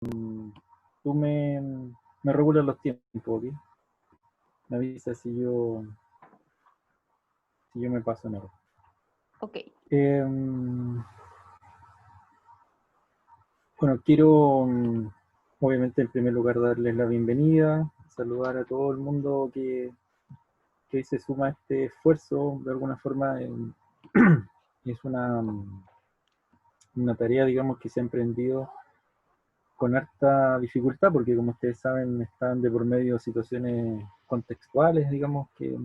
tú me regulas los tiempos, ¿ok? Me avisas si yo me paso en algo. Ok. Bueno, quiero obviamente en primer lugar darles la bienvenida, saludar a todo el mundo que hoy se suma a este esfuerzo. De alguna forma es una tarea, digamos, que se ha emprendido con harta dificultad, porque como ustedes saben, están de por medio situaciones contextuales, digamos, que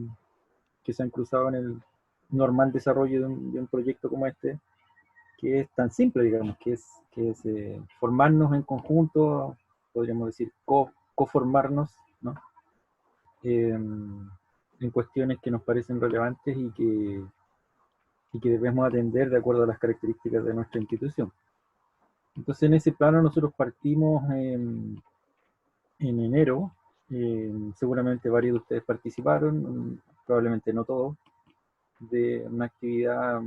se han cruzado en el normal desarrollo de un proyecto como este, que es tan simple, digamos, que es formarnos en conjunto, podríamos decir coformarnos, ¿no? En cuestiones que nos parecen relevantes y que debemos atender de acuerdo a las características de nuestra institución. Entonces, en ese plano nosotros partimos en enero. Seguramente varios de ustedes participaron, probablemente no todos, de una actividad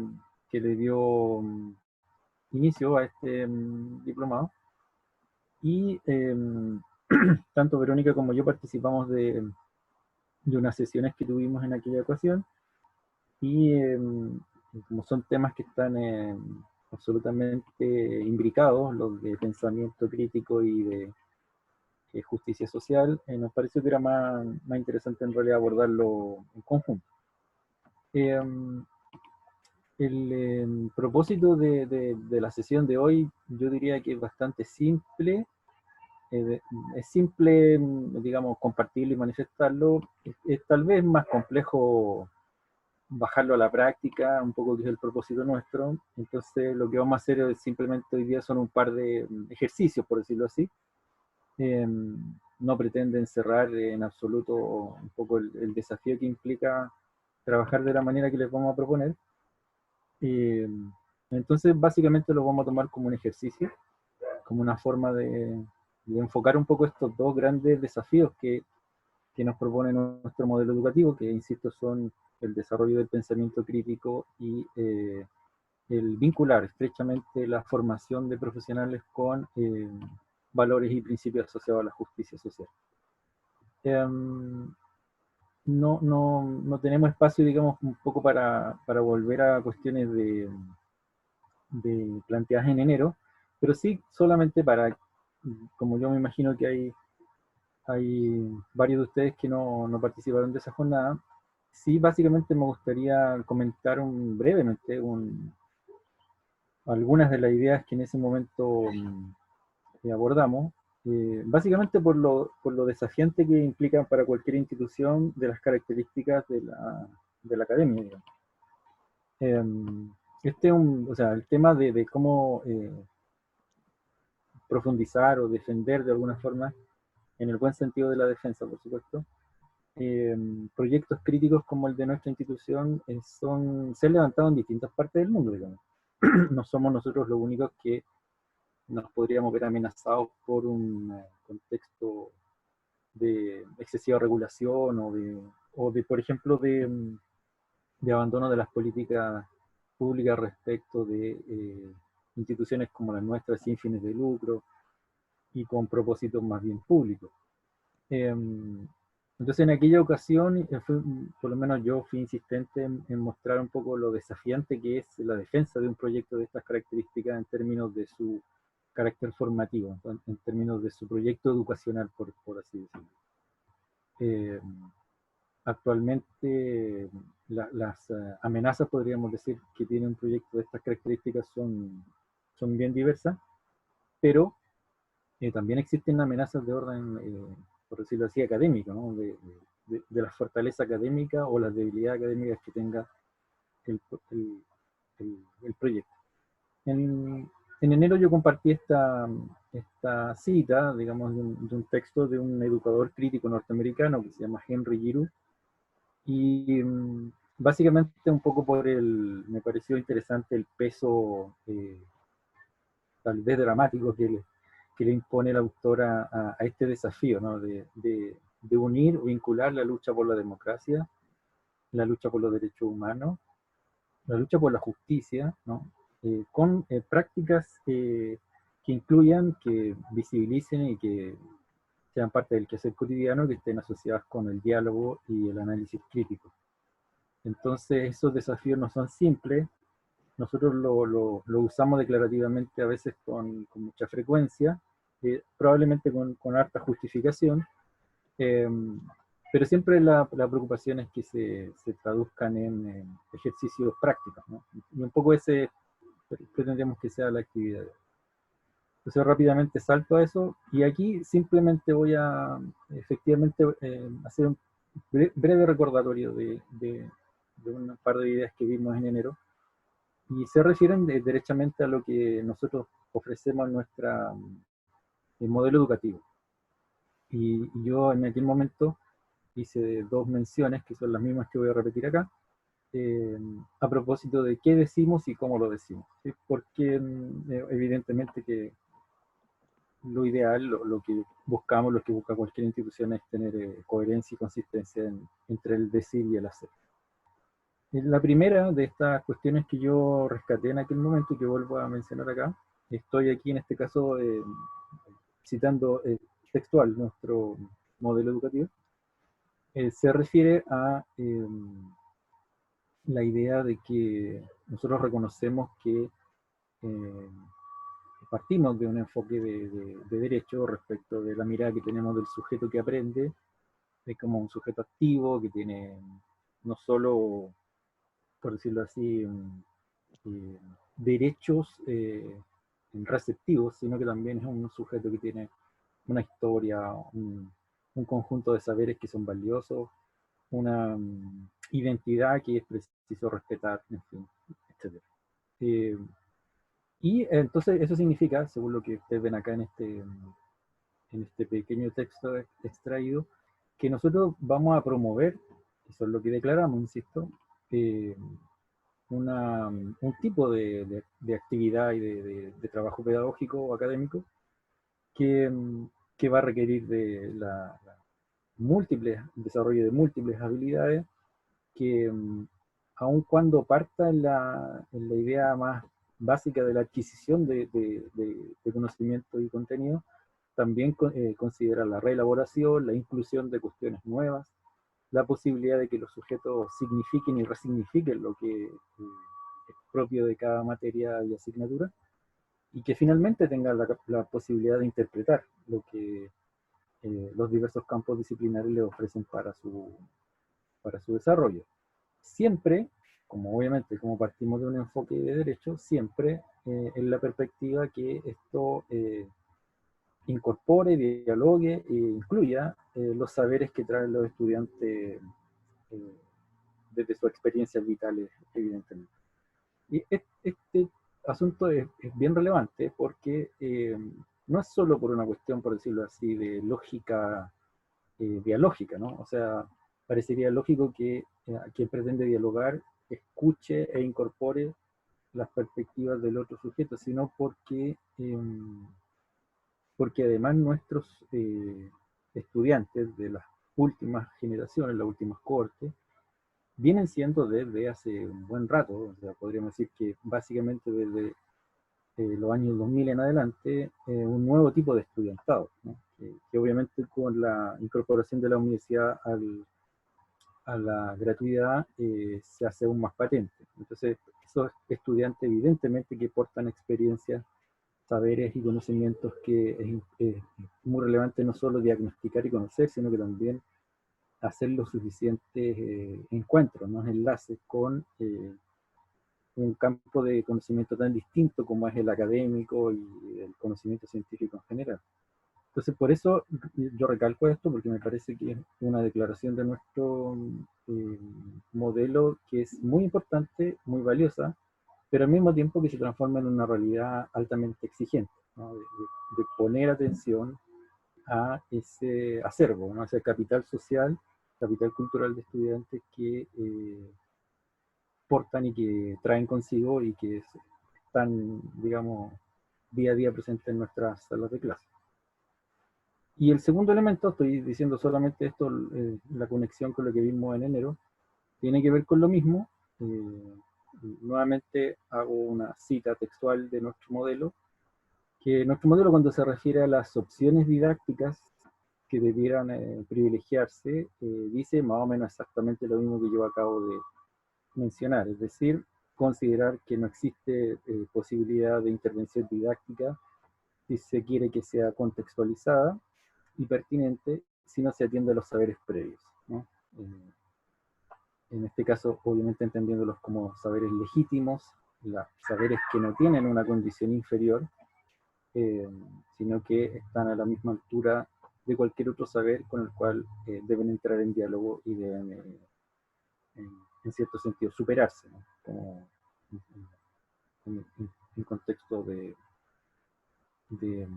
que le dio inicio a este diplomado. Y tanto Verónica como yo participamos de unas sesiones que tuvimos en aquella ocasión. Y como son temas que están absolutamente imbricados, los de pensamiento crítico y de justicia social, nos pareció que era más interesante en realidad abordarlo en conjunto. Eh, el propósito de la sesión de hoy, yo diría que es bastante simple. Eh, es simple, digamos, compartirlo y manifestarlo. Es tal vez más complejo bajarlo a la práctica, un poco que es el propósito nuestro. Entonces lo que vamos a hacer es simplemente hoy día son un par de ejercicios, por decirlo así. Eh, no pretenden cerrar en absoluto un poco el desafío que implica trabajar de la manera que les vamos a proponer. Eh, entonces básicamente lo vamos a tomar como un ejercicio, como una forma de enfocar un poco estos dos grandes desafíos que nos propone nuestro modelo educativo, que insisto son el desarrollo del pensamiento crítico y el vincular estrechamente la formación de profesionales con valores y principios asociados a la justicia social. No tenemos espacio, digamos, un poco para volver a cuestiones de planteadas en enero, pero sí solamente para, como yo me imagino que hay varios de ustedes que no participaron de esa jornada. Sí, básicamente me gustaría comentar brevemente algunas de las ideas que en ese momento abordamos, básicamente por lo desafiante que implican para cualquier institución de las características de la academia, digamos. O sea, el tema de cómo profundizar o defender de alguna forma, en el buen sentido de la defensa, por supuesto, proyectos críticos como el de nuestra institución se han levantado en distintas partes del mundo, digamos. No somos nosotros los únicos que nos podríamos ver amenazados por un contexto de excesiva regulación o de por ejemplo, de abandono de las políticas públicas respecto de instituciones como las nuestras sin fines de lucro y con propósitos más bien públicos. Eh, entonces, en aquella ocasión, por lo menos yo fui insistente en mostrar un poco lo desafiante que es la defensa de un proyecto de estas características en términos de su carácter formativo, en términos de su proyecto educacional, por así decirlo. Eh, Actualmente, las amenazas, podríamos decir, que tiene un proyecto de estas características son bien diversas, pero también existen amenazas de orden, por decirlo así, académico, ¿no? De la fortaleza académica o las debilidades académicas que tenga el, el, el proyecto. En enero yo compartí esta cita, digamos, de un texto de un educador crítico norteamericano que se llama Henry Giroux, y básicamente un poco me pareció interesante el peso tal vez dramático que le impone el autor a este desafío, ¿no? De unir o vincular la lucha por la democracia, la lucha por los derechos humanos, la lucha por la justicia, ¿no? Con prácticas que que incluyan, que visibilicen y que sean parte del quehacer cotidiano, que estén asociadas con el diálogo y el análisis crítico. Entonces, esos desafíos no son simples. Nosotros lo usamos declarativamente a veces con mucha frecuencia, probablemente con harta justificación, eh, pero siempre la preocupación es que se traduzcan en ejercicios prácticos, ¿no? Y un poco ese pretendemos que sea la actividad. Entonces rápidamente salto a eso, y aquí simplemente voy a efectivamente hacer un breve recordatorio de un par de ideas que vimos en enero, y se refieren derechamente a lo que nosotros ofrecemos en nuestro modelo educativo. Y yo en aquel momento hice dos menciones, que son las mismas que voy a repetir acá, a propósito de qué decimos y cómo lo decimos, ¿sí? Porque evidentemente que lo ideal, lo que buscamos, lo que busca cualquier institución es tener coherencia y consistencia entre el decir y el hacer. La primera de estas cuestiones que yo rescaté en aquel momento y que vuelvo a mencionar acá, estoy aquí en este caso citando textual nuestro modelo educativo, se refiere a la idea de que nosotros reconocemos que eh, partimos de un enfoque de derecho respecto de la mirada que tenemos del sujeto que aprende, es como un sujeto activo que tiene no solo, por decirlo así, eh, derechos receptivos, sino que también es un sujeto que tiene una historia, un conjunto de saberes que son valiosos, una identidad que es preciso respetar, en fin, etc. Y entonces eso significa, según lo que ustedes ven acá en este pequeño texto extraído, que nosotros vamos a promover, eso es lo que declaramos, insisto, eh, un tipo de actividad y de trabajo pedagógico o académico que, que va a requerir de el desarrollo de múltiples habilidades que, aun cuando parta en la idea más básica de la adquisición de conocimiento y contenido, también considera la reelaboración, la inclusión de cuestiones nuevas, la posibilidad de que los sujetos signifiquen y resignifiquen lo que es propio de cada materia y asignatura, y que finalmente tengan la posibilidad de interpretar lo que los diversos campos disciplinarios le ofrecen para su desarrollo. Siempre, como obviamente como partimos de un enfoque de derecho, siempre en la perspectiva que esto incorpore, dialogue e incluya los saberes que traen los estudiantes desde sus experiencias vitales, evidentemente. Y este asunto es bien relevante porque no es solo por una cuestión, por decirlo así, de lógica dialógica, ¿no? O sea, parecería lógico que quien pretende dialogar escuche e incorpore las perspectivas del otro sujeto, sino porque además nuestros estudiantes de las últimas generaciones, las últimas cohortes, vienen siendo desde hace un buen rato, o sea, podríamos decir que básicamente desde los años 2000 en adelante, un nuevo tipo de estudiantado, ¿no? Que obviamente con la incorporación de la universidad a la gratuidad se hace aún más patente. Entonces, esos estudiantes evidentemente que portan experiencias, saberes y conocimientos que es muy relevante no solo diagnosticar y conocer, sino que también hacer los suficientes encuentros, ¿no? Enlaces con un campo de conocimiento tan distinto como es el académico y el conocimiento científico en general. Entonces, por eso yo recalco esto, porque me parece que es una declaración de nuestro eh, modelo que es muy importante, muy valiosa, pero al mismo tiempo que se transforma en una realidad altamente exigente, ¿no? De poner atención a ese acervo, ¿no? A ese capital social, capital cultural de estudiantes que portan y que traen consigo y que están, digamos, día a día presentes en nuestras salas de clase. Y el segundo elemento, estoy diciendo solamente esto, la conexión con lo que vimos en enero, tiene que ver con lo mismo. Nuevamente hago una cita textual de nuestro modelo, que nuestro modelo, cuando se refiere a las opciones didácticas que debieran privilegiarse, dice más o menos exactamente lo mismo que yo acabo de mencionar, es decir, considerar que no existe posibilidad de intervención didáctica si se quiere que sea contextualizada y pertinente si no se atiende a los saberes previos, ¿no? En este caso, obviamente entendiéndolos como saberes legítimos, saberes que no tienen una condición inferior, eh, sino que están a la misma altura de cualquier otro saber con el cual deben entrar en diálogo y deben, en cierto sentido, superarse, ¿no? Como en contexto de, de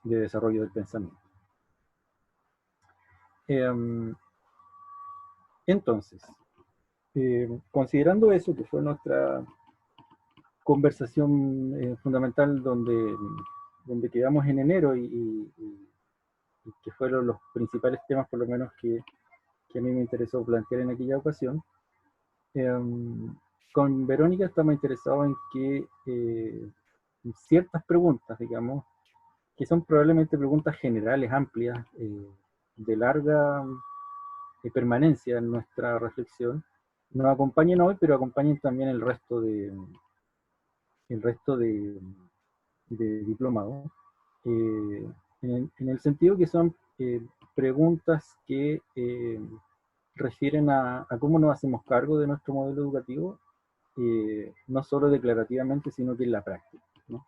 desarrollo del pensamiento. Entonces, considerando eso, que fue nuestra conversación fundamental donde quedamos en enero y que fueron los principales temas, por lo menos, que a mí me interesó plantear en aquella ocasión, con Verónica estamos interesados en que ciertas preguntas, digamos, que son probablemente preguntas generales, amplias, de larga permanencia en nuestra reflexión, nos acompañen hoy, pero acompañen también el resto de diplomados, en el sentido que son preguntas que refieren a cómo nos hacemos cargo de nuestro modelo educativo, no solo declarativamente, sino que en la práctica, ¿no?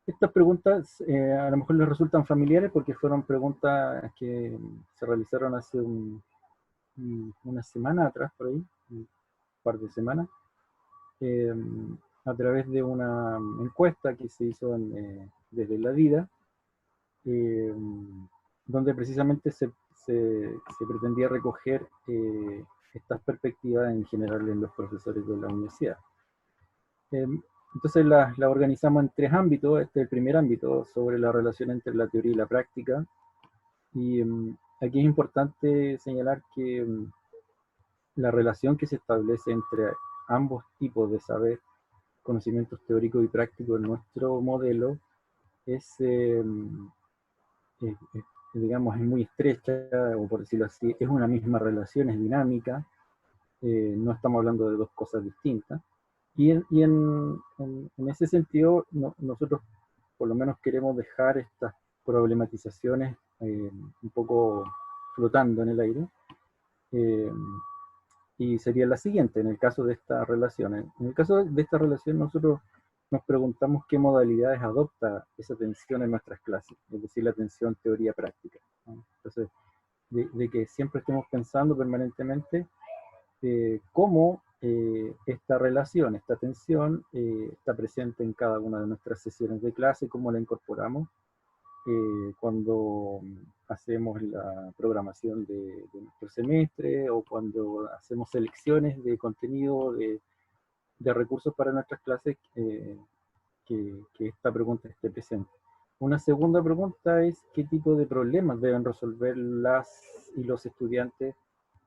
Estas preguntas a lo mejor les resultan familiares porque fueron preguntas que se realizaron hace una semana atrás, por ahí, un par de semanas, eh, a través de una encuesta que se hizo desde la vida, eh, donde precisamente se pretendía recoger estas perspectivas en general en los profesores de la universidad. Entonces la organizamos en tres ámbitos. Este es el primer ámbito, sobre la relación entre la teoría y la práctica. Y aquí es importante señalar que la relación que se establece entre ambos tipos de saber, conocimientos teóricos y prácticos en nuestro modelo, es, digamos, es muy estrecha, o por decirlo así, es una misma relación, es dinámica, no estamos hablando de dos cosas distintas. Y en ese sentido, nosotros por lo menos queremos dejar estas problematizaciones un poco flotando en el aire, eh, y sería la siguiente, en el caso de esta relación. En el caso de esta relación, nosotros nos preguntamos qué modalidades adopta esa tensión en nuestras clases, es decir, la tensión teoría-práctica, ¿no? Entonces, de que siempre estemos pensando permanentemente cómo esta relación, esta tensión, está presente en cada una de nuestras sesiones de clase, cómo la incorporamos cuando hacemos la programación de nuestro semestre, o cuando hacemos selecciones de contenido, de recursos para nuestras clases, que esta pregunta esté presente. Una segunda pregunta es qué tipo de problemas deben resolver las y los estudiantes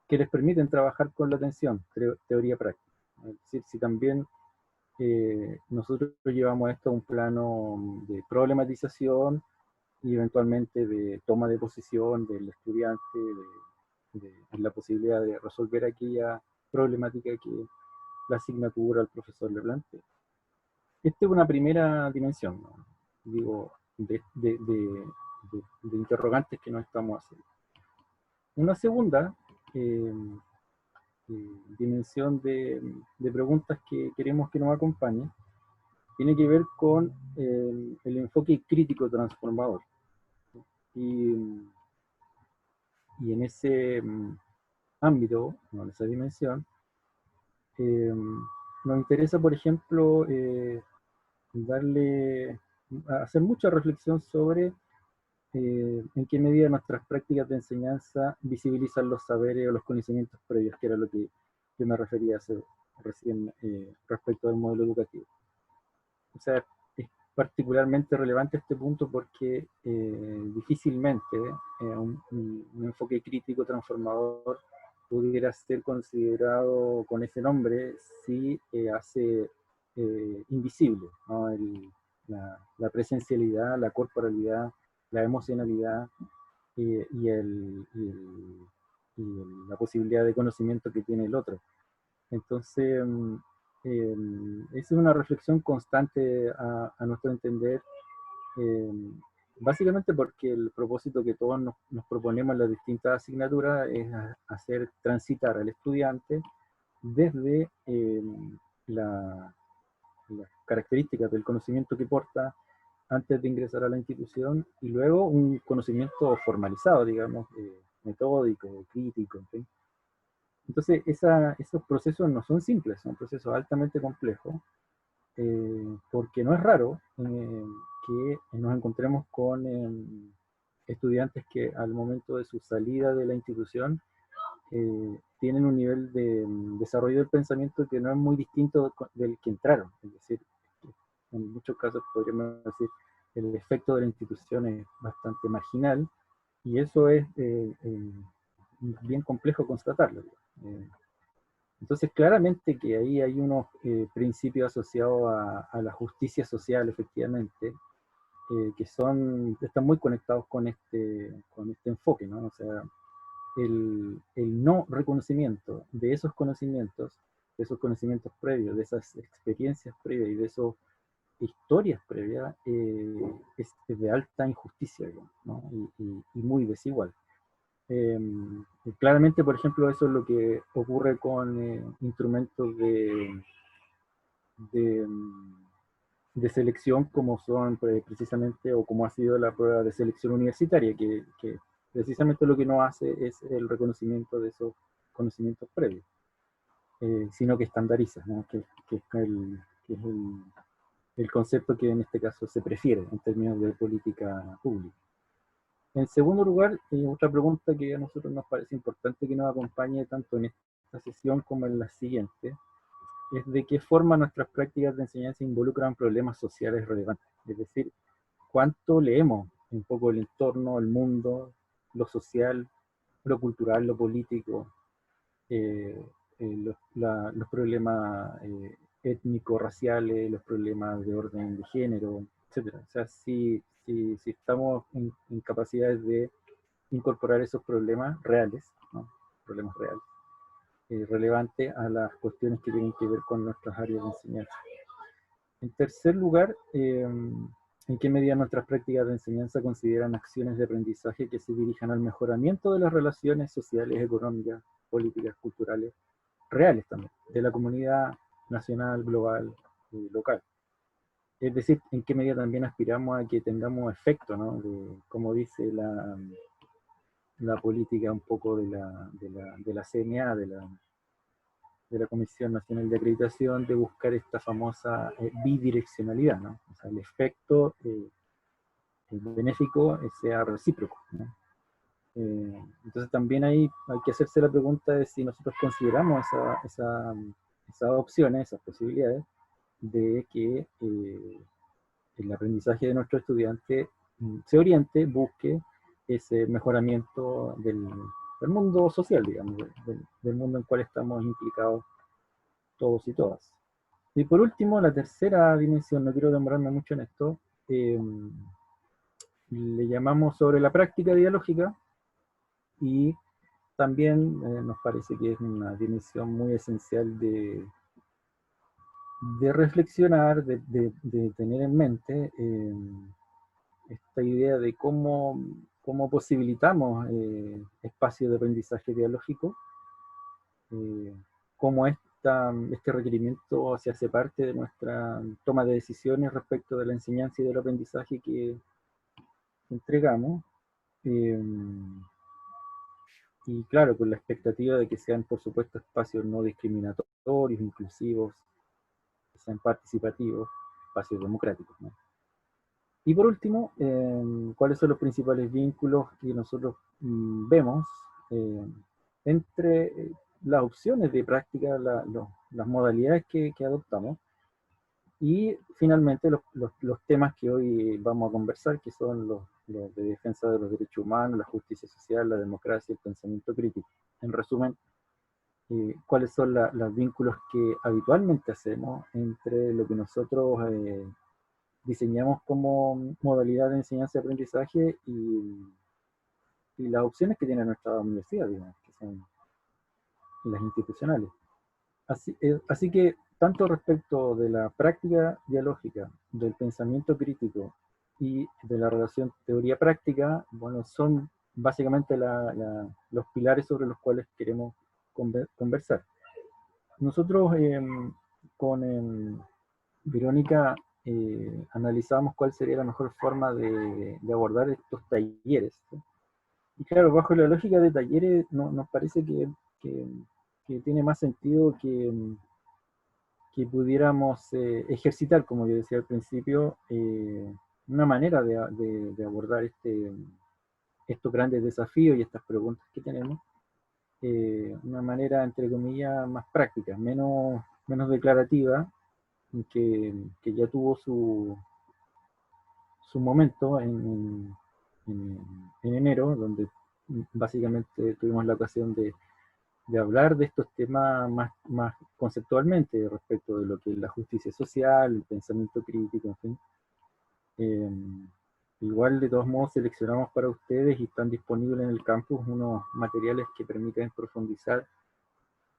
que les permiten trabajar con la atención, teoría práctica. Es decir, si también nosotros llevamos esto a un plano de problematización y eventualmente de toma de posición del estudiante, en la posibilidad de resolver aquella problemática que la asignatura al profesor le plantea. Esta es una primera dimensión, ¿no? Digo, de interrogantes que nos estamos haciendo. Una segunda dimensión de preguntas que queremos que nos acompañe tiene que ver con el enfoque crítico transformador. Y, y en ese ámbito, en esa dimensión, nos interesa, por ejemplo, hacer mucha reflexión sobre en qué medida nuestras prácticas de enseñanza visibilizan los saberes o los conocimientos previos, que era lo que yo me refería hace recién respecto al modelo educativo. O sea, es particularmente relevante este punto porque difícilmente un enfoque crítico transformador pudiera ser considerado con ese nombre si hace invisible, ¿no? la presencialidad, la corporalidad, la emocionalidad y la posibilidad de conocimiento que tiene el otro. Entonces, esa es una reflexión constante a nuestro entender, eh, básicamente porque el propósito que todos nos proponemos en las distintas asignaturas es hacer transitar al estudiante desde la, las características del conocimiento que porta antes de ingresar a la institución y luego un conocimiento formalizado, digamos, metódico, crítico, en fin. Entonces, esos procesos no son simples, son procesos altamente complejos, porque no es raro que nos encontremos con estudiantes que al momento de su salida de la institución tienen un nivel de desarrollo del pensamiento que no es muy distinto del que entraron. Es decir, en muchos casos podríamos decir el efecto de la institución es bastante marginal y eso es bien complejo constatarlo. Entonces, claramente que ahí hay unos principios asociados a la justicia social, efectivamente, que están muy conectados con este enfoque, ¿no? O sea, el no reconocimiento de esos conocimientos previos, de esas experiencias previas y de esas historias previas, es de alta injusticia, digamos, ¿no? Y muy desigual. Eh, Claramente, por ejemplo, eso es lo que ocurre con instrumentos de, de selección como son precisamente, o como ha sido la prueba de selección universitaria, que precisamente lo que no hace es el reconocimiento de esos conocimientos previos, sino que estandariza, ¿no? Que es el concepto que en este caso se prefiere en términos de política pública. En segundo lugar, otra pregunta que a nosotros nos parece importante que nos acompañe tanto en esta sesión como en la siguiente, es de qué forma nuestras prácticas de enseñanza involucran problemas sociales relevantes. Es decir, cuánto leemos un poco el entorno, el mundo, lo social, lo cultural, lo político, eh, los problemas étnicos, raciales, los problemas de orden de género, etcétera. O sea, si estamos en capacidades de incorporar esos problemas reales, ¿no? Problemas reales, relevantes a las cuestiones que tienen que ver con nuestras áreas de enseñanza. En tercer lugar, ¿en qué medida nuestras prácticas de enseñanza consideran acciones de aprendizaje que se dirijan al mejoramiento de las relaciones sociales, económicas, políticas, culturales, reales también, de la comunidad nacional, global y local? Es decir, en qué medida también aspiramos a que tengamos efecto, ¿no? Como dice la política un poco de la CNA, de la Comisión Nacional de Acreditación, de buscar esta famosa bidireccionalidad, ¿no? O sea, el efecto benéfico sea recíproco, ¿no? Entonces también ahí hay que hacerse la pregunta de si nosotros consideramos esas opciones, esas posibilidades, de que el aprendizaje de nuestro estudiante se oriente, busque ese mejoramiento del mundo social, digamos, del mundo en el cual estamos implicados todos y todas. Y por último, la tercera dimensión, no quiero demorarme mucho en esto, eh, le llamamos sobre la práctica dialógica, y también nos parece que es una dimensión muy esencial de reflexionar, de tener en mente esta idea de cómo posibilitamos espacios de aprendizaje dialógico, eh, cómo este requerimiento se hace parte de nuestra toma de decisiones respecto de la enseñanza y del aprendizaje que entregamos. Eh, y claro, con la expectativa de que sean, por supuesto, espacios no discriminatorios, inclusivos, que sean participativos, espacios democráticos, ¿no? Y por último, ¿cuáles son los principales vínculos que nosotros vemos entre las opciones de práctica, las modalidades que adoptamos? Y finalmente los temas que hoy vamos a conversar, que son los de defensa de los derechos humanos, la justicia social, la democracia y el pensamiento crítico. En resumen, cuáles son los vínculos que habitualmente hacemos entre lo que nosotros diseñamos como modalidad de enseñanza y aprendizaje y las opciones que tiene nuestra universidad, digamos, que son las institucionales. Así que, tanto respecto de la práctica dialógica, del pensamiento crítico y de la relación teoría-práctica, bueno, son básicamente los pilares sobre los cuales queremos conversar. Nosotros con Verónica analizamos cuál sería la mejor forma de abordar estos talleres, ¿sí? Y claro, bajo la lógica de talleres nos parece que tiene más sentido que pudiéramos ejercitar, como yo decía al principio, una manera de abordar estos grandes desafíos y estas preguntas que tenemos, una manera, entre comillas, más práctica, menos declarativa, que ya tuvo su momento en enero, donde básicamente tuvimos la ocasión de hablar de estos temas más conceptualmente respecto de lo que es la justicia social, el pensamiento crítico, en fin. Eh, Igual, de todos modos, seleccionamos para ustedes y están disponibles en el campus unos materiales que permiten profundizar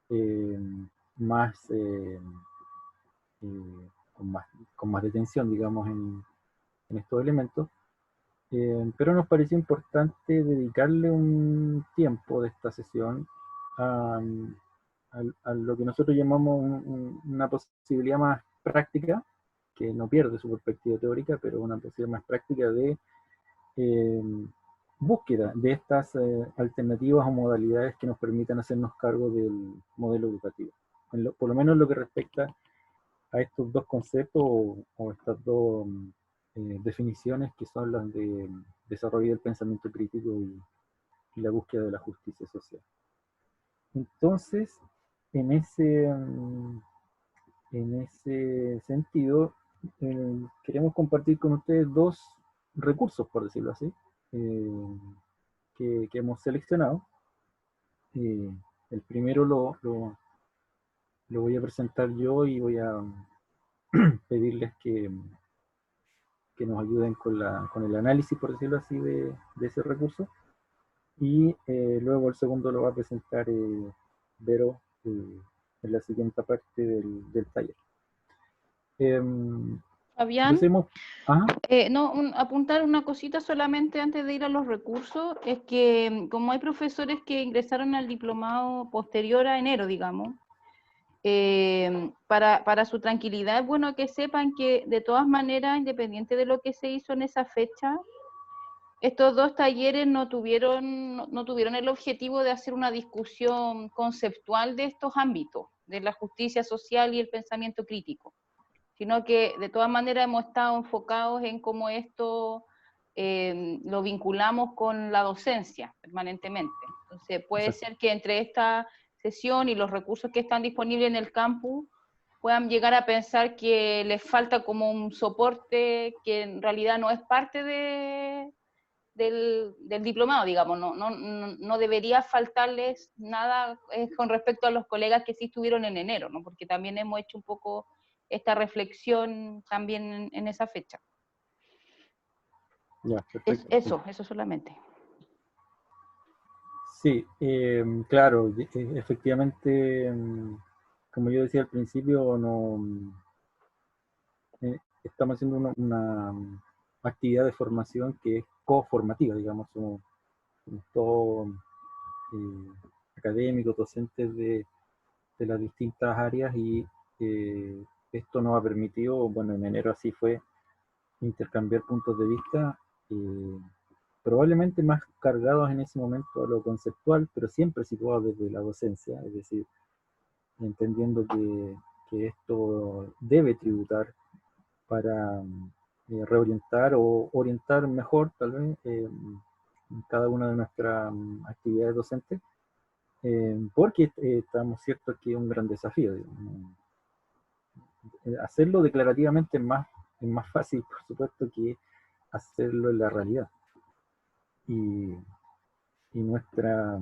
eh, más, eh, con más, con más detención, digamos, en estos elementos. Pero nos pareció importante dedicarle un tiempo de esta sesión a, a lo que nosotros llamamos una posibilidad más práctica, que no pierde su perspectiva teórica, pero una posibilidad más práctica de eh, búsqueda de estas alternativas o modalidades que nos permitan hacernos cargo del modelo educativo. Por lo menos en lo que respecta a estos dos conceptos o estas dos definiciones que son las de desarrollo del pensamiento crítico y la búsqueda de la justicia social. Entonces, en ese, en ese sentido, queremos compartir con ustedes dos recursos, por decirlo así, eh, que hemos seleccionado. Eh, el primero lo voy a presentar yo y voy a pedirles que nos ayuden con el análisis, por decirlo así, de ese recurso. Y luego el segundo lo va a presentar Vero en la siguiente parte del taller. Fabián, Entonces hemos... ¿Ah? no, apuntar una cosita solamente antes de ir a los recursos, es que como hay profesores que ingresaron al diplomado posterior a enero, digamos, para su tranquilidad es bueno que sepan que de todas maneras, independiente de lo que se hizo en esa fecha, estos dos talleres no tuvieron el objetivo de hacer una discusión conceptual de estos ámbitos, de la justicia social y el pensamiento crítico, sino que de todas maneras hemos estado enfocados en cómo esto lo vinculamos con la docencia permanentemente. Entonces puede ser que entre esta sesión y los recursos que están disponibles en el campus puedan llegar a pensar que les falta como un soporte que en realidad no es parte del diplomado, digamos, no debería faltarles nada con respecto a los colegas que sí estuvieron en enero, ¿no? Porque también hemos hecho un poco esta reflexión también en esa fecha. Ya, perfecto. Eso solamente. Sí, claro, efectivamente, como yo decía al principio, no, estamos haciendo una actividad de formación que es coformativa, digamos, somos todos académicos, docentes de las distintas áreas y esto nos ha permitido, bueno, en enero así fue, intercambiar puntos de vista, probablemente más cargados en ese momento a lo conceptual, pero siempre situados desde la docencia, es decir, entendiendo que esto debe tributar para reorientar o orientar mejor, tal vez, cada una de nuestras actividades docentes, porque estamos ciertos que es un gran desafío. Digamos. Hacerlo declarativamente es más fácil, por supuesto, que hacerlo en la realidad. Y, y nuestra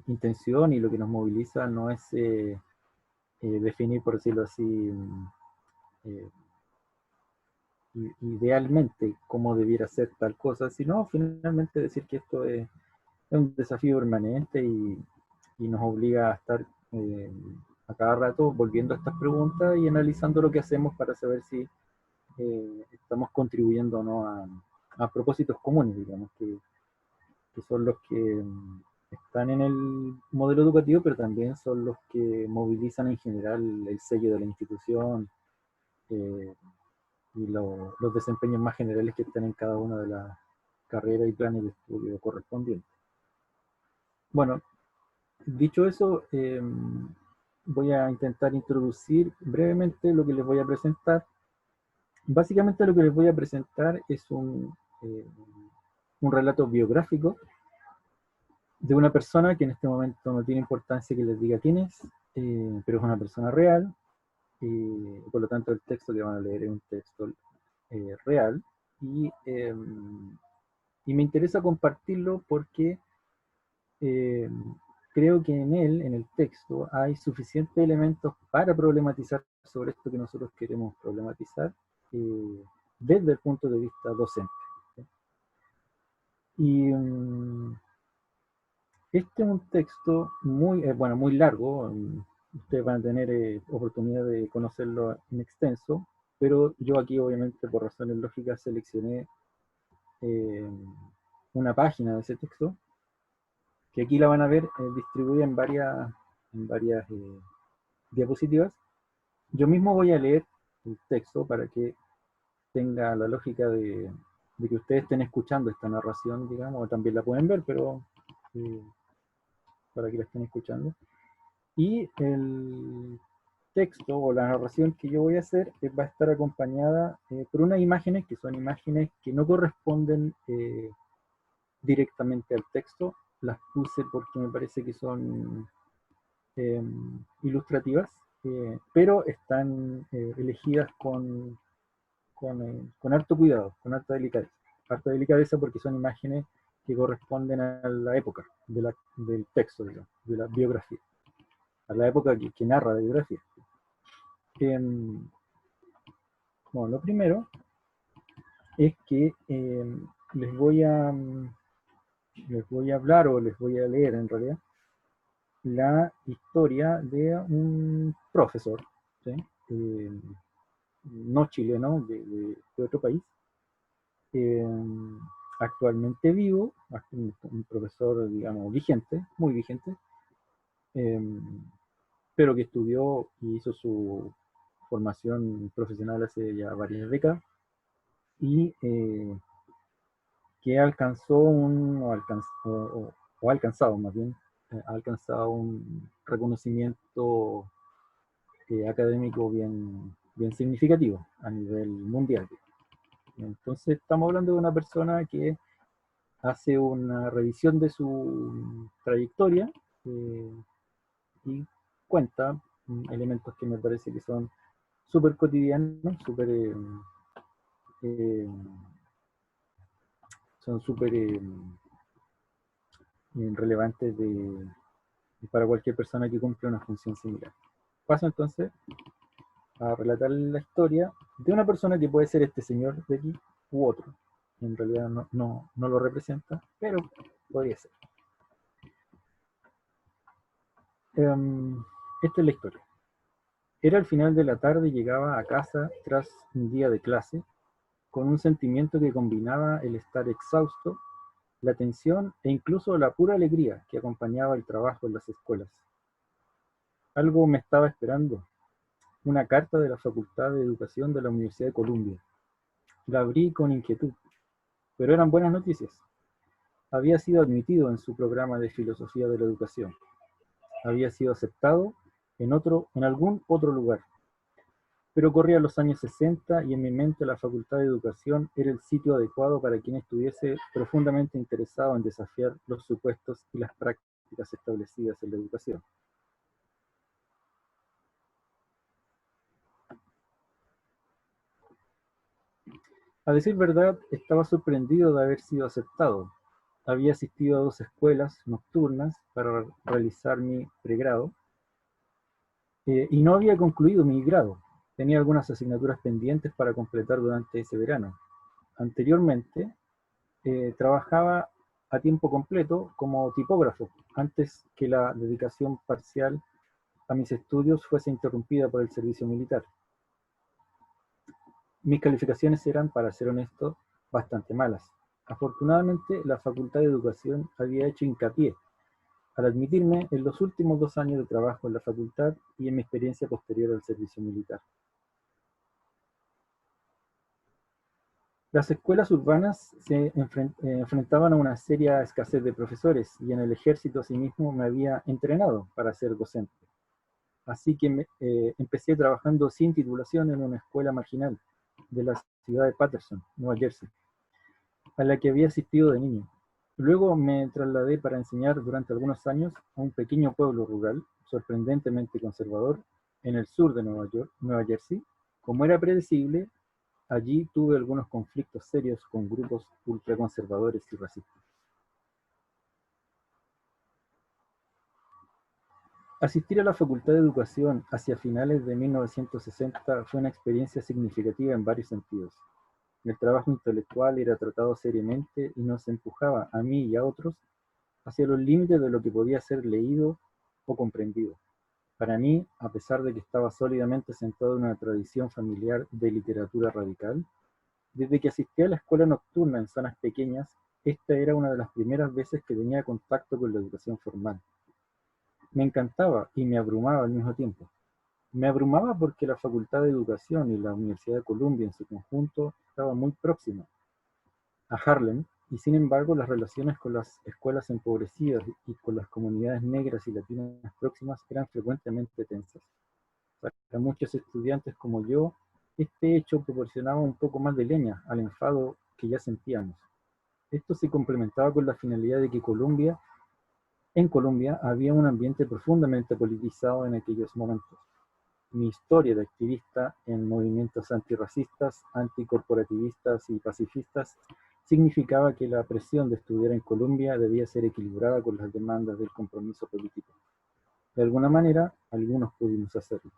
intención y lo que nos moviliza no es definir, por decirlo así, eh, idealmente cómo debiera ser tal cosa, sino finalmente decir que esto es un desafío permanente y nos obliga a estar a cada rato volviendo a estas preguntas y analizando lo que hacemos para saber si estamos contribuyendo o no a propósitos comunes, digamos, que son los que están en el modelo educativo, pero también son los que movilizan en general el sello de la institución eh, y los desempeños más generales que están en cada una de las carreras y planes de estudio correspondientes. Bueno, dicho eso, voy a intentar introducir brevemente lo que les voy a presentar. Básicamente lo que les voy a presentar es un relato biográfico de una persona que en este momento no tiene importancia que les diga quién es, pero es una persona real, por lo tanto el texto que van a leer es un texto real, y me interesa compartirlo porque eh, creo que en él, en el texto, hay suficientes elementos para problematizar sobre esto que nosotros queremos problematizar desde el punto de vista docente. Y este es un texto muy, bueno, muy largo. Ustedes van a tener oportunidad de conocerlo en extenso, pero yo aquí obviamente por razones lógicas seleccioné eh, una página de ese texto, que aquí la van a ver distribuida en varias diapositivas. Yo mismo voy a leer el texto para que tenga la lógica de que ustedes estén escuchando esta narración, digamos, o también la pueden ver, pero eh, para que la estén escuchando. Y el texto o la narración que yo voy a hacer va a estar acompañada por unas imágenes que son imágenes que no corresponden directamente al texto. Las puse porque me parece que son ilustrativas, pero están elegidas con harto cuidado, con harta delicadeza. Harta delicadeza porque son imágenes que corresponden a la época del texto, digamos, de la biografía, a la época que narra la biografía. Bueno, lo primero es que les voy a hablar o les voy a leer en realidad la historia de un profesor, ¿sí? No chileno, de otro país, eh, actualmente vivo, un profesor, digamos, vigente, muy vigente, eh, pero que estudió y hizo su formación profesional hace ya varias décadas y que alcanzó o ha alcanzado más bien, ha alcanzado un reconocimiento académico bien significativo a nivel mundial. Entonces estamos hablando de una persona que hace una revisión de su trayectoria y cuenta elementos que me parece que son súper cotidianos, eh, son súper relevantes para cualquier persona que cumple una función similar. Paso entonces a relatar la historia de una persona que puede ser este señor de aquí u otro. En realidad no lo representa, pero podría ser. Esta es la historia. Era el final de la tarde y llegaba a casa tras un día de clase, con un sentimiento que combinaba el estar exhausto, la tensión e incluso la pura alegría que acompañaba el trabajo en las escuelas. Algo me estaba esperando, una carta de la Facultad de Educación de la Universidad de Columbia. La abrí con inquietud, pero eran buenas noticias. Había sido admitido en su programa de Filosofía de la Educación. Había sido aceptado en algún otro lugar. Pero corrían los años 60 y en mi mente la Facultad de Educación era el sitio adecuado para quien estuviese profundamente interesado en desafiar los supuestos y las prácticas establecidas en la educación. A decir verdad, estaba sorprendido de haber sido aceptado. Había asistido a 2 escuelas nocturnas para realizar mi pregrado y no había concluido mi grado. Tenía algunas asignaturas pendientes para completar durante ese verano. Anteriormente, trabajaba a tiempo completo como tipógrafo, antes que la dedicación parcial a mis estudios fuese interrumpida por el servicio militar. Mis calificaciones eran, para ser honesto, bastante malas. Afortunadamente, la Facultad de Educación había hecho hincapié al admitirme en los últimos 2 años de trabajo en la facultad y en mi experiencia posterior al servicio militar. Las escuelas urbanas se enfrentaban a una seria escasez de profesores y en el ejército asimismo me había entrenado para ser docente. Así que empecé trabajando sin titulación en una escuela marginal de la ciudad de Paterson, Nueva Jersey, a la que había asistido de niño. Luego me trasladé para enseñar durante algunos años a un pequeño pueblo rural, sorprendentemente conservador, en el sur de Nueva Jersey. Como era predecible, allí tuve algunos conflictos serios con grupos ultraconservadores y racistas. Asistir a la Facultad de Educación hacia finales de 1960 fue una experiencia significativa en varios sentidos. El trabajo intelectual era tratado seriamente y nos empujaba a mí y a otros hacia los límites de lo que podía ser leído o comprendido. Para mí, a pesar de que estaba sólidamente sentado en una tradición familiar de literatura radical, desde que asistí a la escuela nocturna en zonas pequeñas, esta era una de las primeras veces que tenía contacto con la educación formal. Me encantaba y me abrumaba al mismo tiempo. Me abrumaba porque la Facultad de Educación y la Universidad de Columbia en su conjunto estaban muy próximas a Harlem, y sin embargo las relaciones con las escuelas empobrecidas y con las comunidades negras y latinas próximas eran frecuentemente tensas. Para muchos estudiantes como yo, este hecho proporcionaba un poco más de leña al enfado que ya sentíamos. Esto se complementaba con la finalidad de que en Colombia había un ambiente profundamente politizado en aquellos momentos. Mi historia de activista en movimientos antirracistas, anticorporativistas y pacifistas significaba que la presión de estudiar en Colombia debía ser equilibrada con las demandas del compromiso político. De alguna manera, algunos pudimos hacerlo.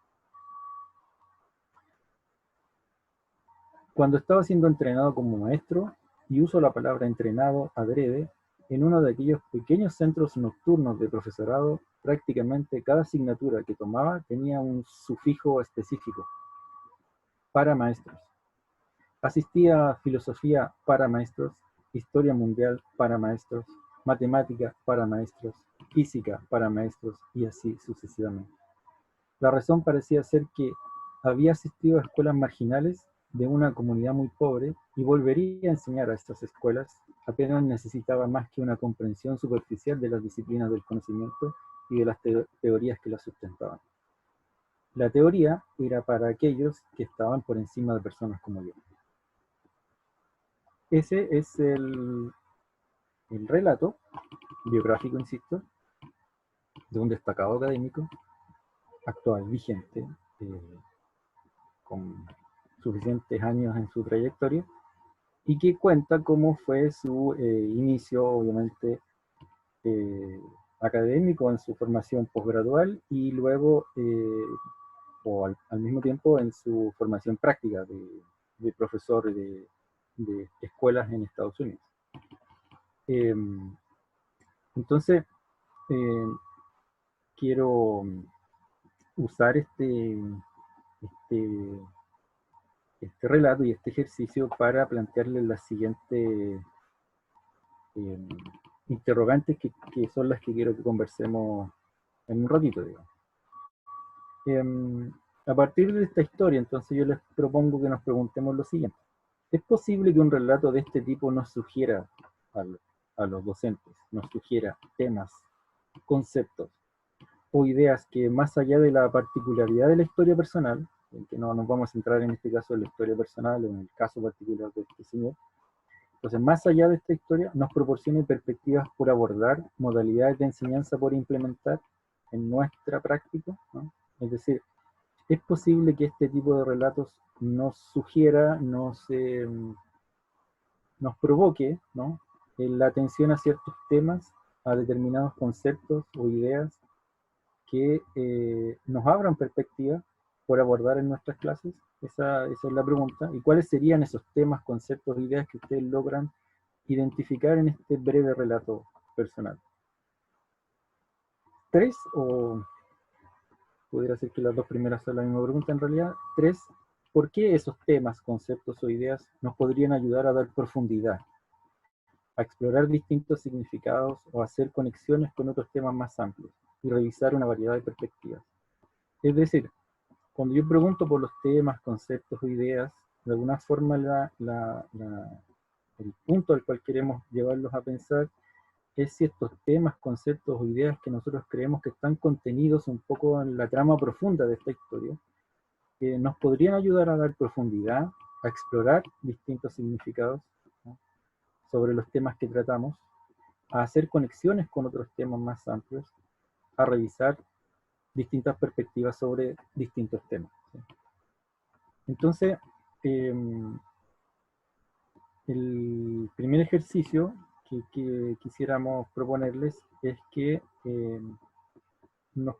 Cuando estaba siendo entrenado como maestro, y uso la palabra entrenado adrede, en uno de aquellos pequeños centros nocturnos de profesorado, prácticamente cada asignatura que tomaba tenía un sufijo específico, para maestros. Asistía a filosofía para maestros, historia mundial para maestros, matemática para maestros, física para maestros y así sucesivamente. La razón parecía ser que había asistido a escuelas marginales de una comunidad muy pobre y volvería a enseñar a estas escuelas, apenas necesitaba más que una comprensión superficial de las disciplinas del conocimiento y de las teorías que las sustentaban. La teoría era para aquellos que estaban por encima de personas como yo. Ese es el relato biográfico, insisto, de un destacado académico actual, vigente, con suficientes años en su trayectoria, y que cuenta cómo fue su inicio, obviamente, académico en su formación posgradual y luego, o al mismo tiempo, en su formación práctica de profesor de escuelas en Estados Unidos. Entonces, quiero usar este, este relato y este ejercicio para plantearles las siguientes interrogantes que son las que quiero que conversemos en un ratito, digamos. A partir de esta historia, entonces yo les propongo que nos preguntemos lo siguiente. ¿Es posible que un relato de este tipo nos sugiera a los docentes, nos sugiera temas, conceptos o ideas que más allá de la particularidad de la historia personal, en que no nos vamos a centrar en este caso en la historia personal, en el caso particular de este señor, entonces más allá de esta historia nos proporcione perspectivas por abordar, modalidades de enseñanza por implementar en nuestra práctica, ¿no? Es decir, es posible que este tipo de relatos nos sugiera, nos provoque, ¿no?, la atención a ciertos temas, a determinados conceptos o ideas que nos abran perspectivas por abordar en nuestras clases? Esa es la pregunta. ¿Y cuáles serían esos temas, conceptos, ideas que ustedes logran identificar en este breve relato personal? ¿Tres? O pudiera ser que las dos primeras son la misma pregunta en realidad. Tres, ¿por qué esos temas, conceptos o ideas nos podrían ayudar a dar profundidad, a explorar distintos significados o hacer conexiones con otros temas más amplios y revisar una variedad de perspectivas? Es decir, cuando yo pregunto por los temas, conceptos o ideas, de alguna forma el punto al cual queremos llevarlos a pensar es si estos temas, conceptos o ideas que nosotros creemos que están contenidos un poco en la trama profunda de esta historia, nos podrían ayudar a dar profundidad, a explorar distintos significados, ¿no?, sobre los temas que tratamos, a hacer conexiones con otros temas más amplios, a revisar distintas perspectivas sobre distintos temas, ¿sí? Entonces, el primer ejercicio que quisiéramos proponerles es que nos,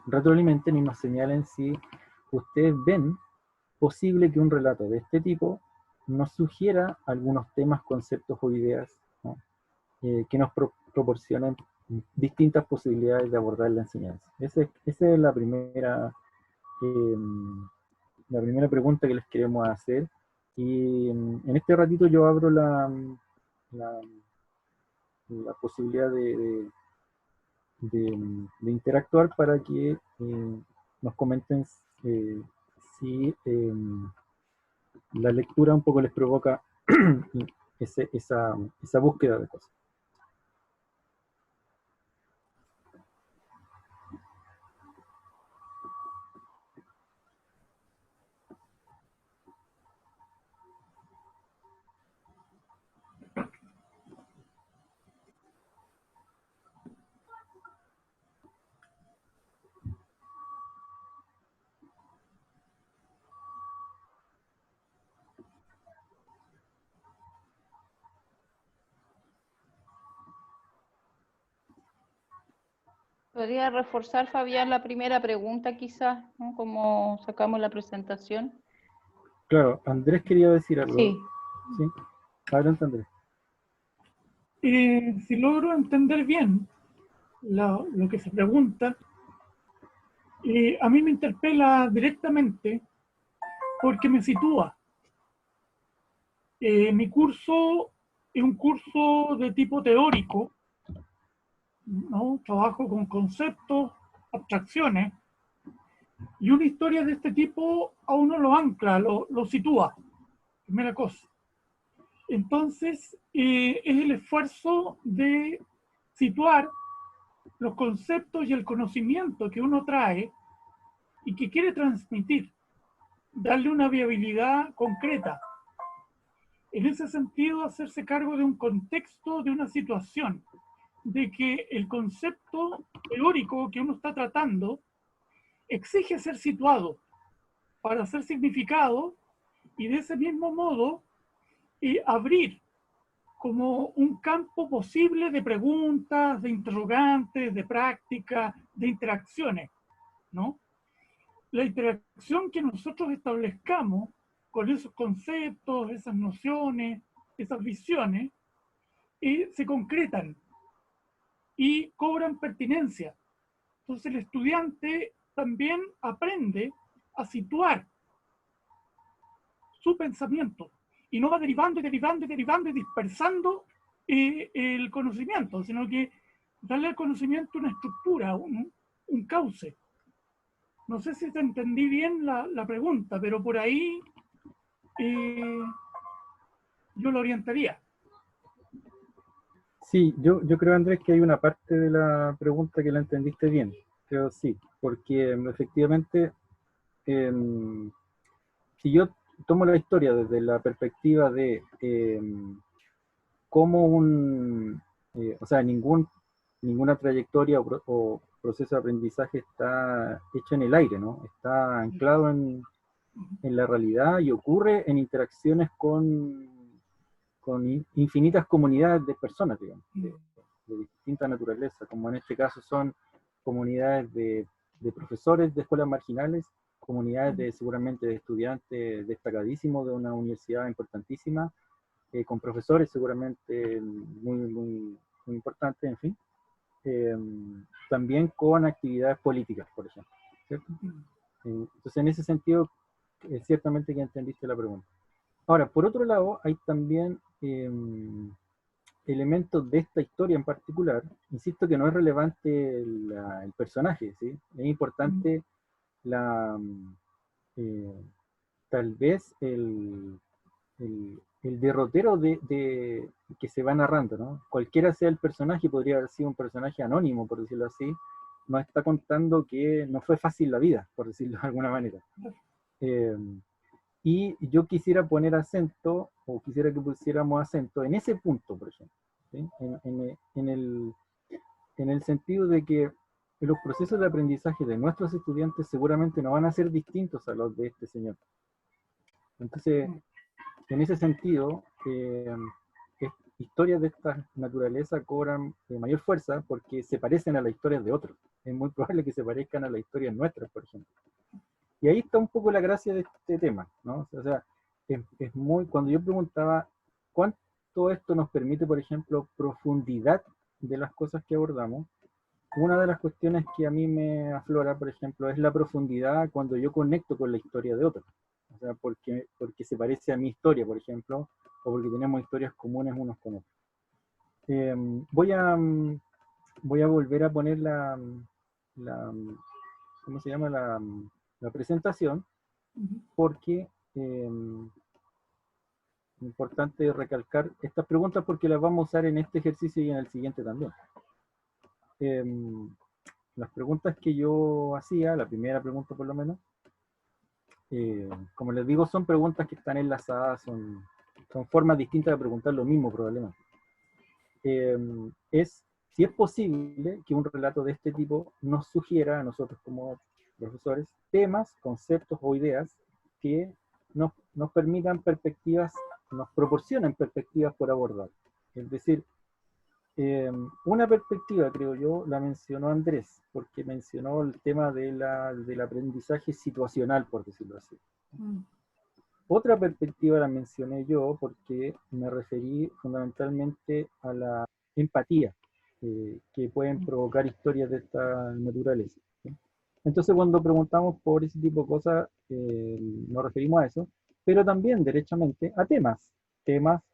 retroalimenten y nos señalen si ustedes ven posible que un relato de este tipo nos sugiera algunos temas, conceptos o ideas, ¿no?, que nos proporcionen distintas posibilidades de abordar la enseñanza. Esa es la primera pregunta que les queremos hacer. Y en este ratito yo abro la, la posibilidad de interactuar para que nos comenten si la lectura un poco les provoca esa búsqueda de cosas. Podría reforzar, Fabián, la primera pregunta quizás, ¿no? Como sacamos la presentación. Claro, Andrés quería decir algo. Sí. ¿Sí? Adelante, Andrés. Si logro entender bien lo que se pregunta, a mí me interpela directamente porque me sitúa. Mi curso es un curso de tipo teórico, ¿no? Trabajo con conceptos, abstracciones, y una historia de este tipo a uno lo ancla, lo sitúa, primera cosa. Entonces, es el esfuerzo de situar los conceptos y el conocimiento que uno trae y que quiere transmitir, darle una viabilidad concreta. En ese sentido, hacerse cargo de un contexto, de una situación, de que el concepto teórico que uno está tratando exige ser situado para ser significado y de ese mismo modo abrir como un campo posible de preguntas, de interrogantes, de práctica, de interacciones, ¿no? La interacción que nosotros establezcamos con esos conceptos, esas nociones, esas visiones, se concretan y cobran pertinencia. Entonces el estudiante también aprende a situar su pensamiento y no va derivando y derivando y derivando y dispersando el conocimiento, sino que darle al conocimiento una estructura, un cauce. No sé si te entendí bien la pregunta, pero por ahí yo lo orientaría. Sí, yo creo, Andrés, que hay una parte de la pregunta que la entendiste bien. Creo sí, porque efectivamente, si yo tomo la historia desde la perspectiva de cómo o sea, ninguna trayectoria o proceso de aprendizaje está hecho en el aire, ¿no? Está anclado en la realidad y ocurre en interacciones con infinitas comunidades de personas, digamos, de distinta naturaleza, como en este caso son comunidades de profesores de escuelas marginales, comunidades seguramente de estudiantes destacadísimos de una universidad importantísima, con profesores seguramente muy importantes, en fin. También con actividades políticas, por ejemplo, ¿cierto? Entonces, en ese sentido, ciertamente que entendiste la pregunta. Ahora, por otro lado, hay también elementos de esta historia en particular. Insisto que no es relevante el personaje, ¿sí? Es importante tal vez el derrotero que se va narrando, ¿no? Cualquiera sea el personaje, podría haber sido un personaje anónimo, por decirlo así, nos está contando que no fue fácil la vida, por decirlo de alguna manera. Y yo quisiera poner acento, o quisiera que pusiéramos acento en ese punto, por ejemplo, ¿sí? En el sentido de que los procesos de aprendizaje de nuestros estudiantes seguramente no van a ser distintos a los de este señor. Entonces, en ese sentido, historias de esta naturaleza cobran mayor fuerza porque se parecen a las historias de otros. Es muy probable que se parezcan a las historias nuestras, por ejemplo. Y ahí está un poco la gracia de este tema, ¿no? O sea, es muy, cuando yo preguntaba cuánto esto nos permite, por ejemplo, profundidad de las cosas que abordamos, una de las cuestiones que a mí me aflora, por ejemplo, es la profundidad cuando yo conecto con la historia de otros. O sea, porque se parece a mi historia, por ejemplo, o porque tenemos historias comunes unos con otros. Voy a volver a poner ¿cómo se llama? La presentación, porque es importante recalcar estas preguntas porque las vamos a usar en este ejercicio y en el siguiente también. Las preguntas que yo hacía, la primera pregunta por lo menos, como les digo, son preguntas que están enlazadas, son formas distintas de preguntar lo mismo probablemente. Es si es posible que un relato de este tipo nos sugiera a nosotros como profesores temas, conceptos o ideas que nos permitan perspectivas, nos proporcionen perspectivas por abordar. Es decir, una perspectiva, creo yo, la mencionó Andrés, porque mencionó el tema del aprendizaje situacional, por decirlo así. Otra perspectiva la mencioné yo porque me referí fundamentalmente a la empatía que pueden provocar historias de esta naturaleza, ¿sí? Entonces, cuando preguntamos por ese tipo de cosas, nos referimos a eso, pero también derechamente a temas,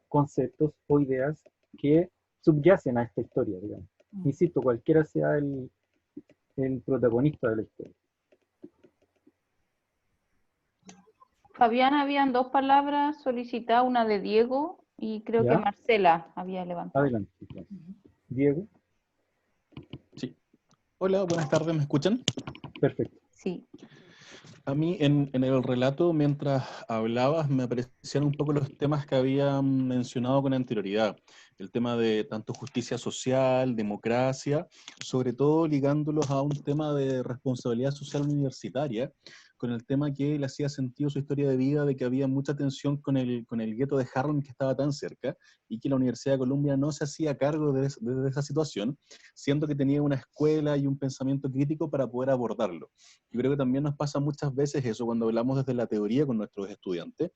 conceptos o ideas que subyacen a esta historia, digamos. Insisto, cualquiera sea el protagonista de la historia. Fabián, habían dos palabras solicitadas, una de Diego y creo que ¿Ya? Marcela había levantado. Adelante. Diego. Sí. Hola, buenas tardes, ¿me escuchan? Perfecto. Sí. A mí en el relato, mientras hablabas, me aparecían un poco los temas que había mencionado con anterioridad. El tema de tanto justicia social, democracia, sobre todo ligándolos a un tema de responsabilidad social universitaria, con el tema que le hacía sentido su historia de vida, de que había mucha tensión con el gueto de Harlem que estaba tan cerca, y que la Universidad de Columbia no se hacía cargo de esa situación, siendo que tenía una escuela y un pensamiento crítico para poder abordarlo. Yo creo que también nos pasa muchas veces eso cuando hablamos desde la teoría con nuestros estudiantes.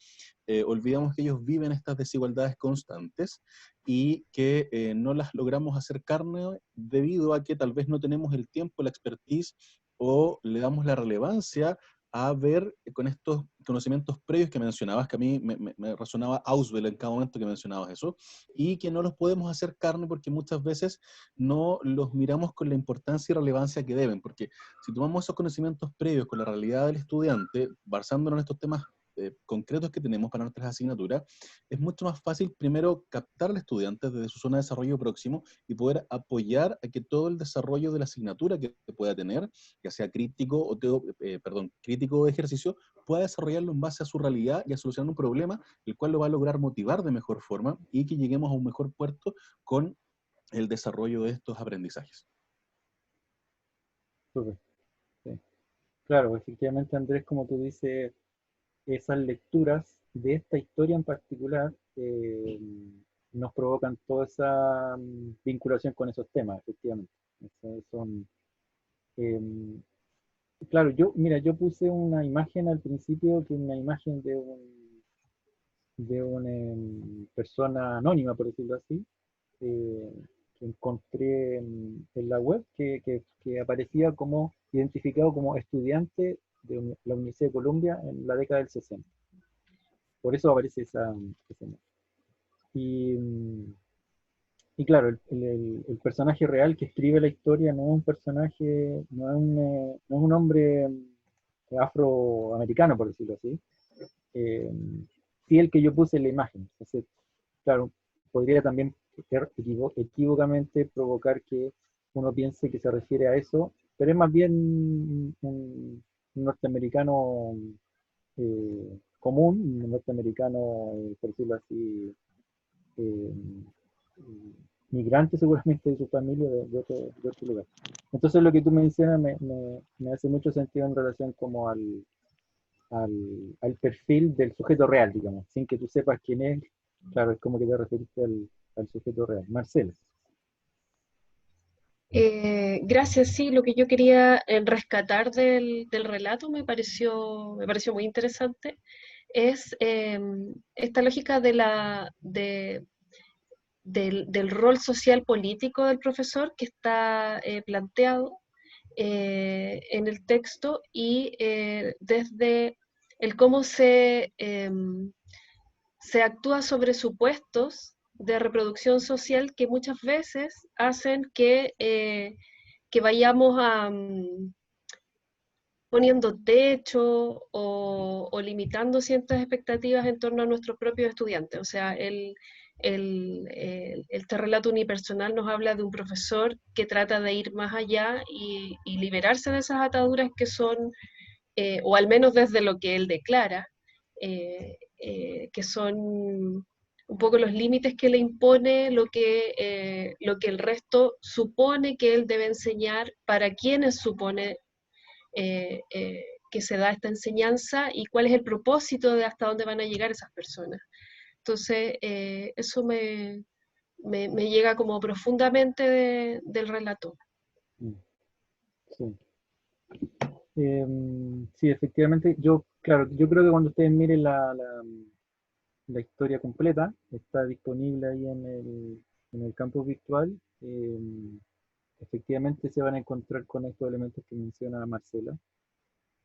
Olvidamos que ellos viven estas desigualdades constantes y que no las logramos hacer carne debido a que tal vez no tenemos el tiempo, la expertise o le damos la relevancia a ver con estos conocimientos previos que mencionabas, que a mí me resonaba Auswell en cada momento que mencionabas eso, y que no los podemos hacer carne porque muchas veces no los miramos con la importancia y relevancia que deben, porque si tomamos esos conocimientos previos con la realidad del estudiante, basándonos en estos temas concretos que tenemos para nuestras asignaturas, es mucho más fácil primero captar al estudiante desde su zona de desarrollo próximo y poder apoyar a que todo el desarrollo de la asignatura que pueda tener, ya sea crítico o crítico de ejercicio, pueda desarrollarlo en base a su realidad y a solucionar un problema, el cual lo va a lograr motivar de mejor forma y que lleguemos a un mejor puerto con el desarrollo de estos aprendizajes. Súper. Sí. Claro, efectivamente, Andrés, como tú dices, esas lecturas de esta historia en particular nos provocan toda esa vinculación con esos temas, efectivamente. Em, claro, mira, yo puse una imagen al principio, que es una imagen de una persona anónima, por decirlo así, eh, que encontré en la web, que aparecía como identificado como estudiante de la Universidad de Columbia en la década del 60. Por eso aparece esa imagen. Y claro, el personaje real que escribe la historia no es un personaje, no es un hombre afroamericano, por decirlo así, eh, sí el que yo puse en la imagen. Entonces, claro, podría también equívocamente provocar que uno piense que se refiere a eso, pero es más bien un norteamericano común, un norteamericano, por decirlo así, eh, migrante seguramente de su familia de otro lugar. Entonces lo que tú mencionas me hace mucho sentido en relación como al perfil del sujeto real, digamos, sin que tú sepas quién es. Claro, es como que te referiste al sujeto real. Marcela. Gracias, sí, lo que yo quería rescatar del relato me pareció muy interesante, es esta lógica del rol social político del profesor que está planteado en el texto y desde el cómo se actúa sobre supuestos de reproducción social que muchas veces hacen que vayamos poniendo techo o limitando ciertas expectativas en torno a nuestros propios estudiantes. O sea, este relato unipersonal nos habla de un profesor que trata de ir más allá y liberarse de esas ataduras que son, o al menos desde lo que él declara, que son un poco los límites que le impone lo que el resto supone que él debe enseñar, para quienes supone que se da esta enseñanza y cuál es el propósito de hasta dónde van a llegar esas personas. Entonces, eso me llega como profundamente del relato. Sí. Sí, efectivamente, claro, yo creo que cuando ustedes miren la historia completa, está disponible ahí en el campus virtual. Efectivamente se van a encontrar con estos elementos que menciona Marcela.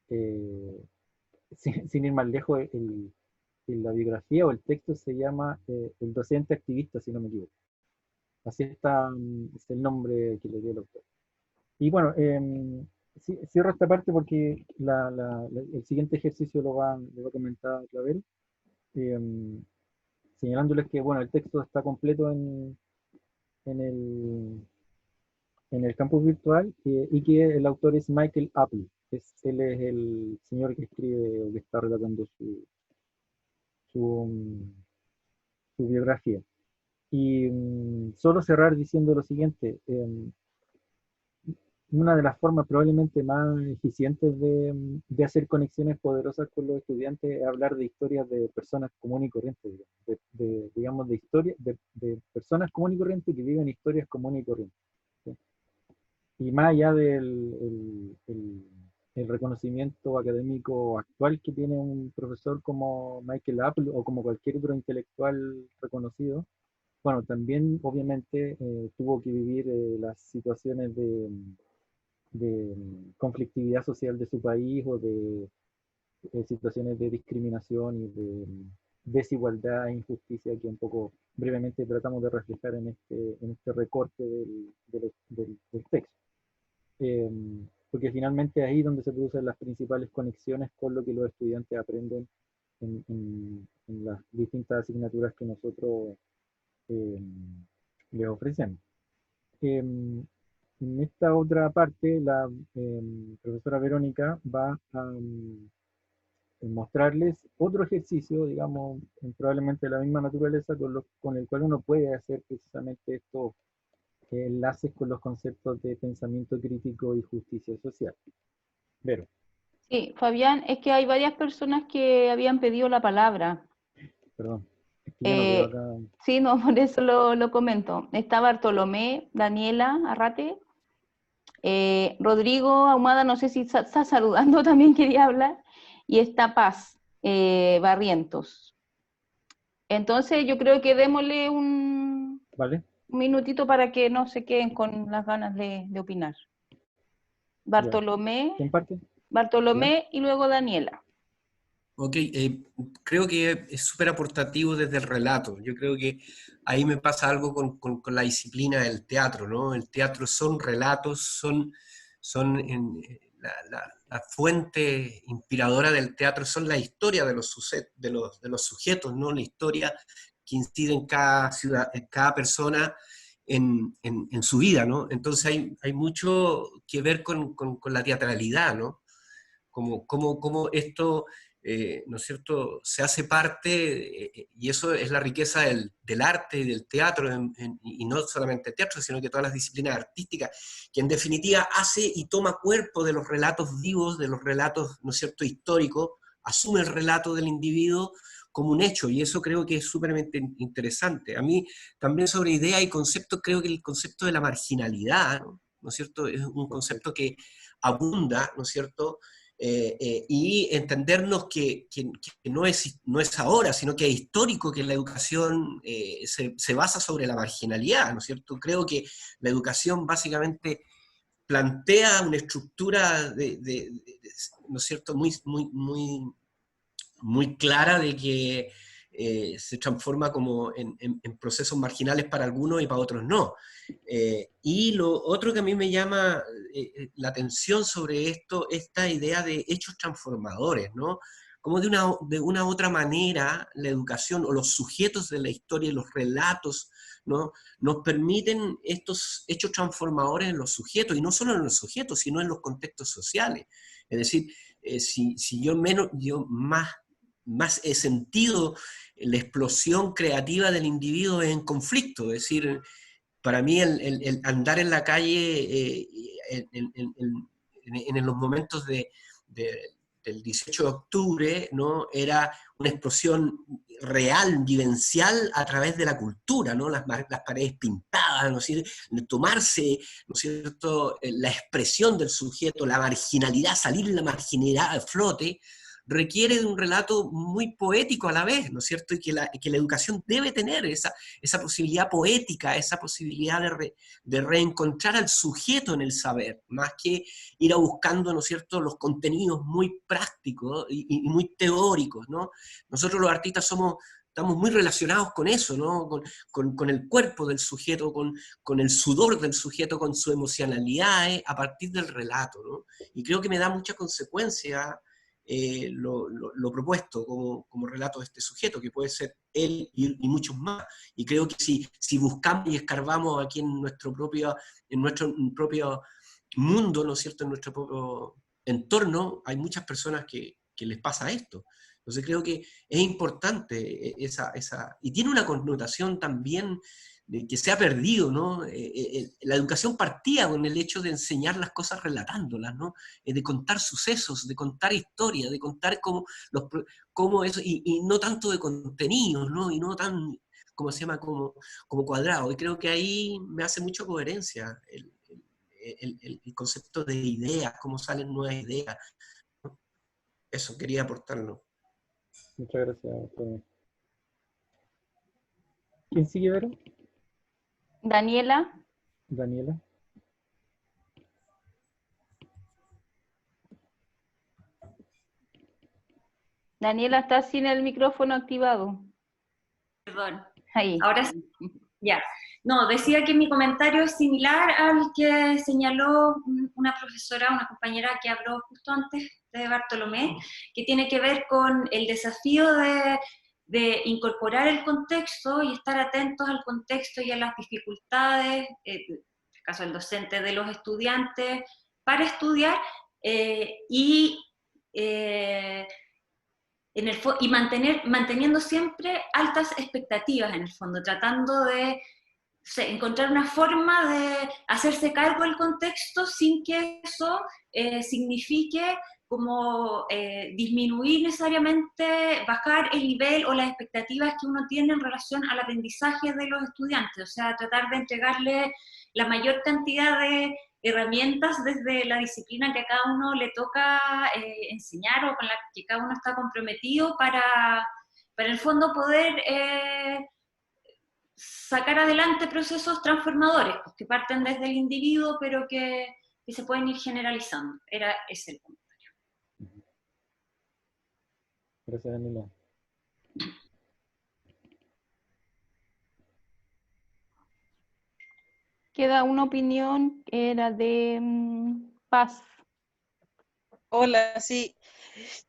Sin ir más lejos, la biografía o el texto se llama El docente activista, si no me equivoco. Así está, es el nombre que le dio el autor. Y bueno, cierro esta parte porque el siguiente ejercicio lo va a comentar Clavel, señalándoles que bueno, el texto está completo en el, en el campus virtual y que el autor es Michael Apple. Él es el señor que escribe o que está relatando su, su biografía. Y solo cerrar diciendo lo siguiente. Una de las formas probablemente más eficientes de hacer conexiones poderosas con los estudiantes es hablar de historias de personas comunes y corrientes, digamos, de historias de personas comunes y corrientes que viven historias comunes y corrientes. ¿Sí? Y más allá el reconocimiento académico actual que tiene un profesor como Michael Apple o como cualquier otro intelectual reconocido, bueno, también obviamente tuvo que vivir las situaciones de conflictividad social de su país o de situaciones de discriminación y de desigualdad e injusticia que un poco brevemente tratamos de reflejar en este recorte del texto. Porque finalmente ahí es donde se producen las principales conexiones con lo que los estudiantes aprenden en las distintas asignaturas que nosotros les ofrecemos. En esta otra parte, la profesora Verónica va a mostrarles otro ejercicio, digamos, probablemente de la misma naturaleza, con el cual uno puede hacer precisamente estos enlaces con los conceptos de pensamiento crítico y justicia social. Vero. Sí, Fabián, es que hay varias personas que habían pedido la palabra. Perdón. Es Ya no veo acá. Sí, no, por eso lo comento. Está Bartolomé, Daniela Arrate, Rodrigo Ahumada, no sé si está saludando, también quería hablar, y está Paz Barrientos. Entonces yo creo que démosle un ¿Vale? minutito para que no se queden con las ganas de opinar. Bartolomé, ¿Quién parte? ¿Ya? Bartolomé y luego Daniela. Ok, creo que es súper aportativo desde el relato. Yo creo que ahí me pasa algo con la disciplina del teatro, ¿no? El teatro son relatos, la fuente inspiradora del teatro son la historia de de los sujetos, ¿no? La historia que incide en cada ciudad, en cada persona en su vida, ¿no? Entonces hay mucho que ver con la teatralidad, ¿no? Como esto, ¿no es cierto?, se hace parte, y eso es la riqueza del arte y del teatro, y no solamente el teatro, sino que todas las disciplinas artísticas, que en definitiva hace y toma cuerpo de los relatos vivos, de los relatos, ¿no es cierto?, históricos, asume el relato del individuo como un hecho, y eso creo que es súper interesante. A mí también sobre idea y concepto, creo que el concepto de la marginalidad, ¿no es cierto?, es un concepto que abunda, ¿no es cierto?, y entendernos que no es ahora, sino que es histórico que la educación se basa sobre la marginalidad, ¿no es cierto? Creo que la educación básicamente plantea una estructura ¿no es cierto?, muy clara de que se transforma como en procesos marginales para algunos y para otros no. Y lo otro que a mí me llama la atención sobre esto, esta idea de hechos transformadores, ¿no? Como de una otra manera la educación o los sujetos de la historia y los relatos, ¿no?, nos permiten estos hechos transformadores en los sujetos, y no solo en los sujetos, sino en los contextos sociales. Es decir, si yo más he sentido la explosión creativa del individuo en conflicto, es decir, para mí el andar en la calle en los momentos del 18 de octubre, ¿no?, era una explosión real, vivencial a través de la cultura, ¿no?, las paredes pintadas, ¿no es cierto?, tomarse, ¿no es cierto?, la expresión del sujeto, la marginalidad, salir de la marginalidad a flote, requiere de un relato muy poético a la vez, ¿no es cierto?, y que la educación debe tener esa posibilidad poética, esa posibilidad de reencontrar al sujeto en el saber, más que ir a buscando, ¿no es cierto?, los contenidos muy prácticos y muy teóricos, ¿no? Nosotros los artistas estamos muy relacionados con eso, ¿no?, con el cuerpo del sujeto, con el sudor del sujeto, con su emocionalidad, a partir del relato, ¿no? Y creo que me da mucha consecuencia lo propuesto como relato de este sujeto, que puede ser él y muchos más. Y creo que si buscamos y escarbamos aquí en nuestro propio mundo, ¿no es cierto?, en nuestro propio entorno, hay muchas personas que les pasa esto. Entonces creo que es importante y tiene una connotación también de que se ha perdido, ¿no? La educación partía con el hecho de enseñar las cosas relatándolas, ¿no? De contar sucesos, de contar historias, de contar cómo eso, y no tanto de contenidos, ¿no? Y no tan, como se llama, como cuadrado. Y creo que ahí me hace mucha coherencia el concepto de ideas, cómo salen nuevas ideas, ¿no? Eso quería aportarlo. Muchas gracias, Antonio. ¿Quién sigue, Vero? Daniela. Daniela. Daniela está sin el micrófono activado. Perdón. Ahí. Ahora sí. Ya. No, decía que mi comentario es similar al que señaló una profesora, una compañera que habló justo antes de Bartolomé, que tiene que ver con el desafío de incorporar el contexto y estar atentos al contexto y a las dificultades, en el caso del docente, de los estudiantes, para estudiar y manteniendo siempre altas expectativas en el fondo, tratando de encontrar una forma de hacerse cargo del contexto sin que eso signifique como disminuir necesariamente, bajar el nivel o las expectativas que uno tiene en relación al aprendizaje de los estudiantes, o sea, tratar de entregarle la mayor cantidad de herramientas desde la disciplina que a cada uno le toca enseñar o con la que cada uno está comprometido para en el fondo poder sacar adelante procesos transformadores, pues, que parten desde el individuo, pero que se pueden ir generalizando. Era ese el punto. Gracias, Daniela. Queda una opinión, era de Paz. Hola, sí.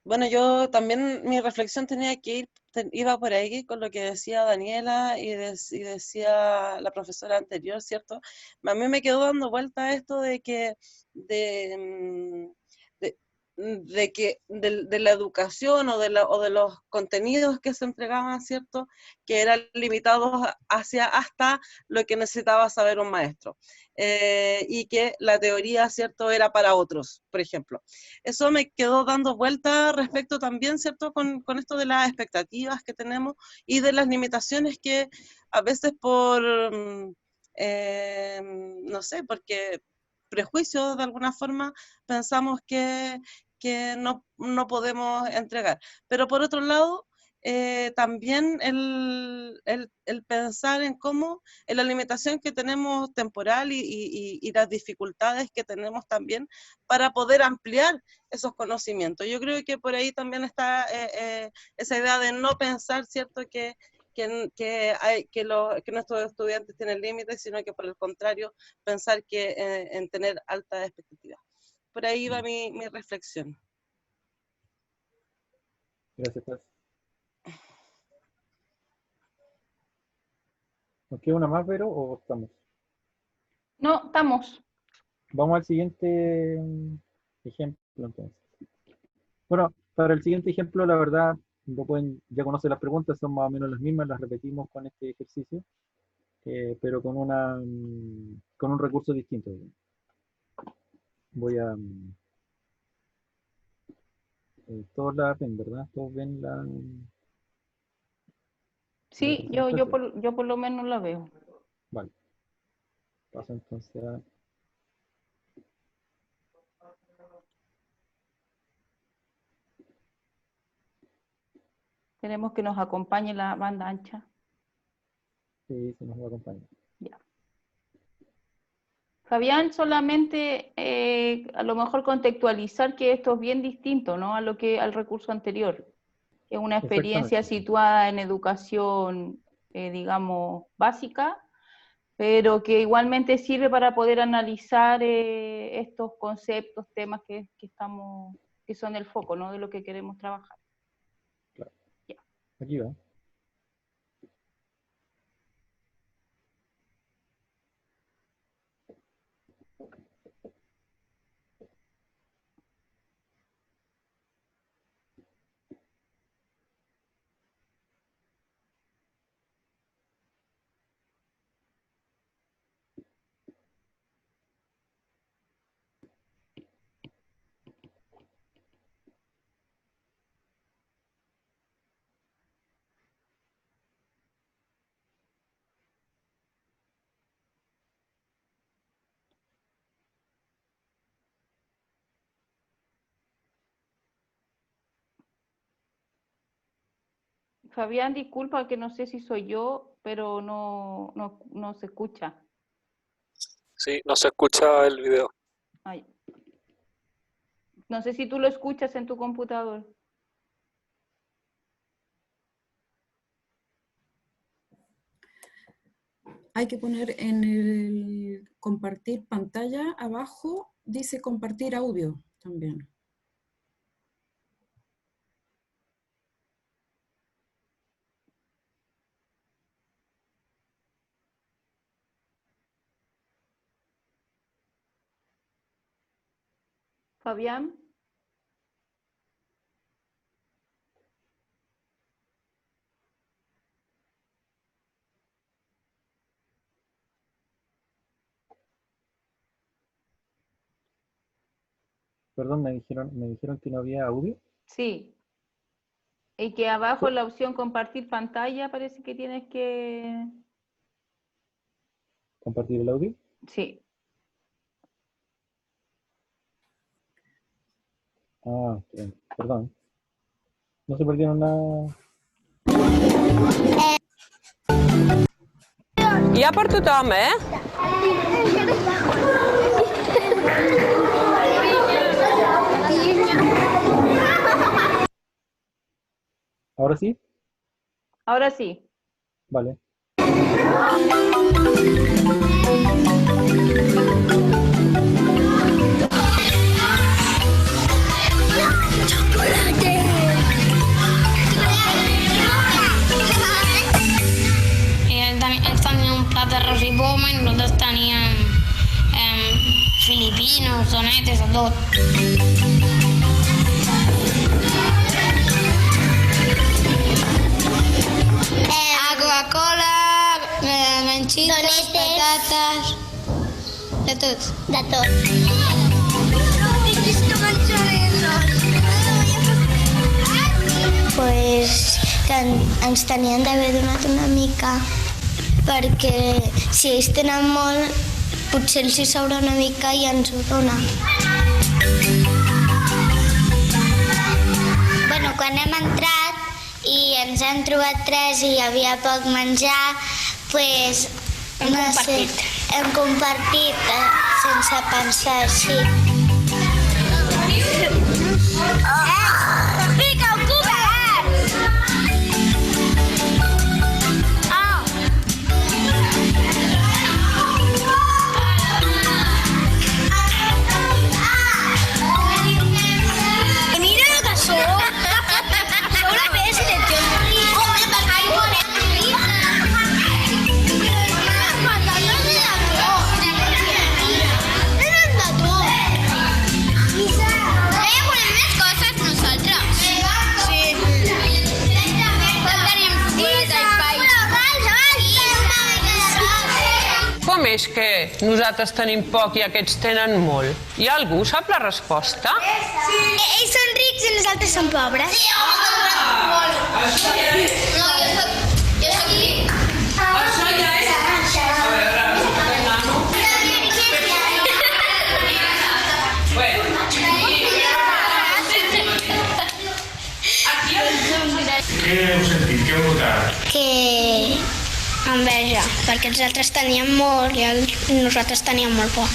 Bueno, yo también mi reflexión tenía que ir, iba por ahí con lo que decía Daniela y decía la profesora anterior, ¿cierto? A mí me quedó dando vuelta esto de que de, de la educación o de los contenidos que se entregaban, ¿cierto? Que eran limitados hacia hasta lo que necesitaba saber un maestro. Y que la teoría, ¿cierto?, era para otros, por ejemplo. Eso me quedó dando vuelta respecto también, ¿cierto?, con esto de las expectativas que tenemos y de las limitaciones que a veces por, no sé, porque prejuicios de alguna forma pensamos que no podemos entregar. Pero por otro lado, también el pensar en cómo, en la limitación que tenemos temporal y las dificultades que tenemos también para poder ampliar esos conocimientos. Yo creo que por ahí también está esa idea de no pensar, ¿cierto?, que nuestros estudiantes tienen límites, sino que por el contrario, pensar que en tener altas expectativas. Por ahí va mi reflexión. Gracias, Paz. ¿Nos queda una más, Vero, o estamos? No, estamos. Vamos al siguiente ejemplo, entonces. Bueno, para el siguiente ejemplo, la verdad, lo pueden, ya conocen las preguntas, son más o menos las mismas, las repetimos con este ejercicio, pero con con un recurso distinto. Voy a... todos la ven, ¿verdad? Todos ven la... Sí, yo por lo menos la veo. Vale. Paso entonces a... Queremos que nos acompañe la banda ancha. Sí, se nos va a acompañar. Ya. Fabián, solamente a lo mejor contextualizar que esto es bien distinto, ¿no?, al recurso anterior, que es una experiencia Exactamente. situada en educación, digamos, básica, pero que igualmente sirve para poder analizar estos conceptos, temas que son el foco, ¿no?, de lo que queremos trabajar. Claro. Ya. Aquí va. Fabián, disculpa que no sé si soy yo, pero no se escucha. Sí, no se escucha el video. Ay. No sé si tú lo escuchas en tu computador. Hay que poner en el compartir pantalla abajo, dice compartir audio también. Fabián. Perdón, me dijeron que no había audio. Sí. Y que abajo en la opción compartir pantalla parece que tienes que... ¿Compartir el audio? Sí. Ah, perdón. No se perdieron nada. Hi ha per tothom, eh? ¿Ahora sí? Ahora sí. Vale. Ells tenien un plat d'arròs i poma i nosaltres teníem filipinos, donetes, de tot. Coca-Cola, menxites, patates, de tot. De tot. Pues que ens tenien d'haver donat una mica, perquè si ells tenen molt, potser els hi sobra una mica i ens ho dona. Bueno, quan hem entrat i ens hem trobat 3 i hi havia poc menjar, pues, hem compartit sense pensar així. Com és que nosaltres tenim poc i aquests tenen molt? Hi ha algú sap la resposta? Sí. Ells són rics i nosaltres som pobres. Sí, home, això ja és. No, jo soc ric. Això ja és. A veure, nano. Què heu sentit? Què heu notat? Que enveja, perquè els altres tenien molt i nosaltres teníem molt poc.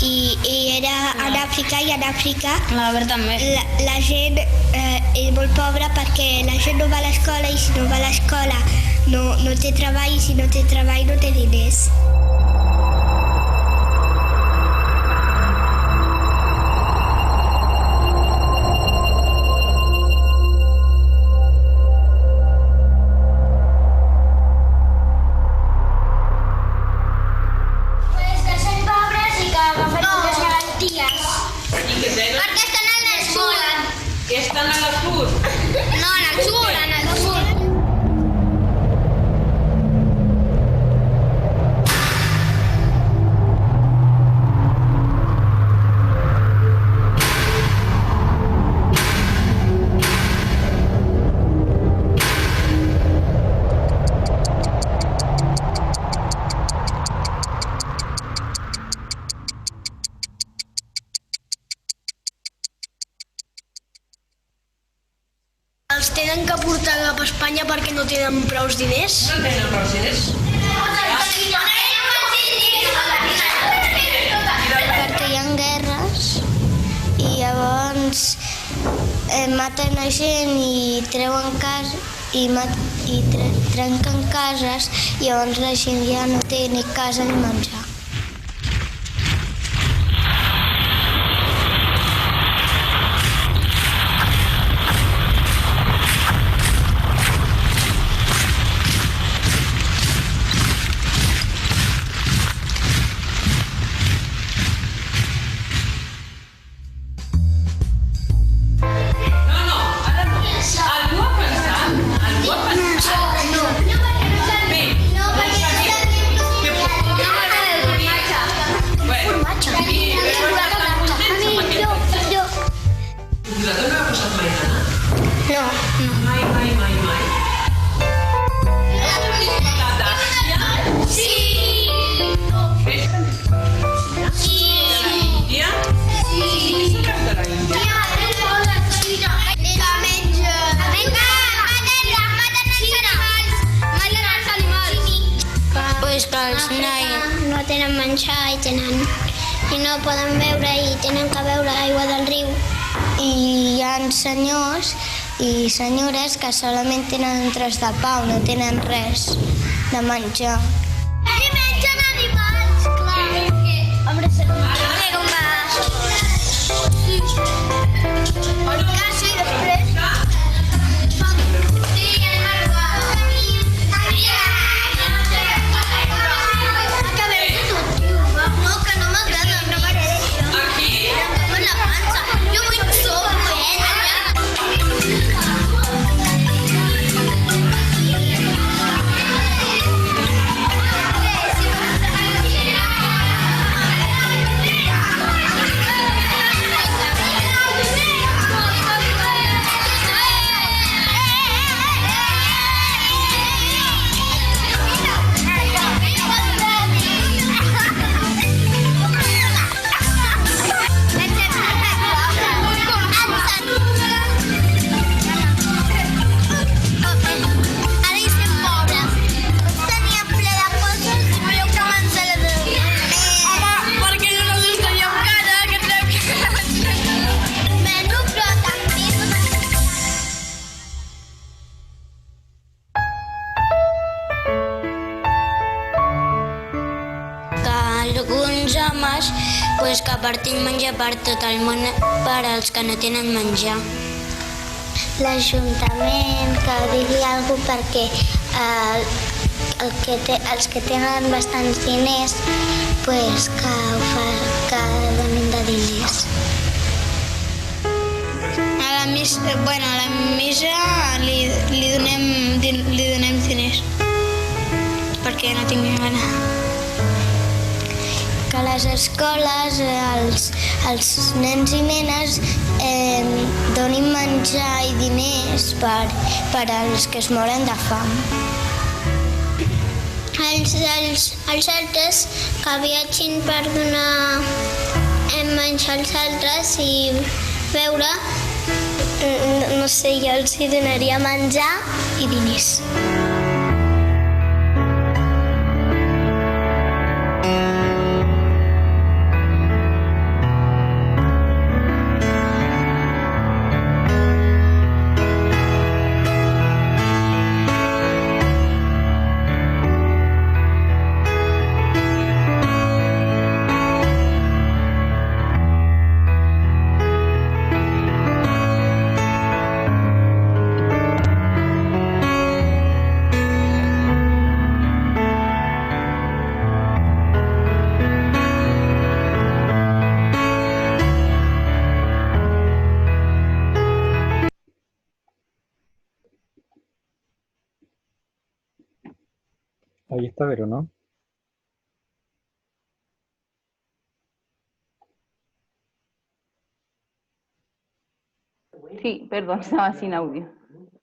I era en Àfrica, i en Àfrica la gent és molt pobra perquè la gent no va a l'escola i si no va a l'escola no té treball i si no té treball no té diners. Els tenen que portar cap a Espanya perquè no tenen prou diners? No tenen prou diners? Perquè hi ha guerres i llavors maten a gent i treuen i trenquen cases i llavors la gent ja no té ni casa ni menjar. no tenen menjar i no poden beure i tenen que beure aigua del riu. I hi ha senyors i senyores que solament tenen un tros de pa, no tenen res de menjar. I mengen animals, clar. Hombre, se com va... Casi després... Alguns homes que partin menjar per tot el món per als que no tenen menjar. L'Ajuntament que digui alguna cosa perquè els que tenen bastants diners que donin de diners. A la missa li donem diners perquè no tinguin gana. Que a les escoles els nens i nenes donin menjar i diners per als que es moren de fam. Els altres que viatgin per donar menjar als altres i beure, no sé, jo els hi donaria menjar i diners. Ahí está Vero, ¿no? Sí, perdón, estaba sin audio.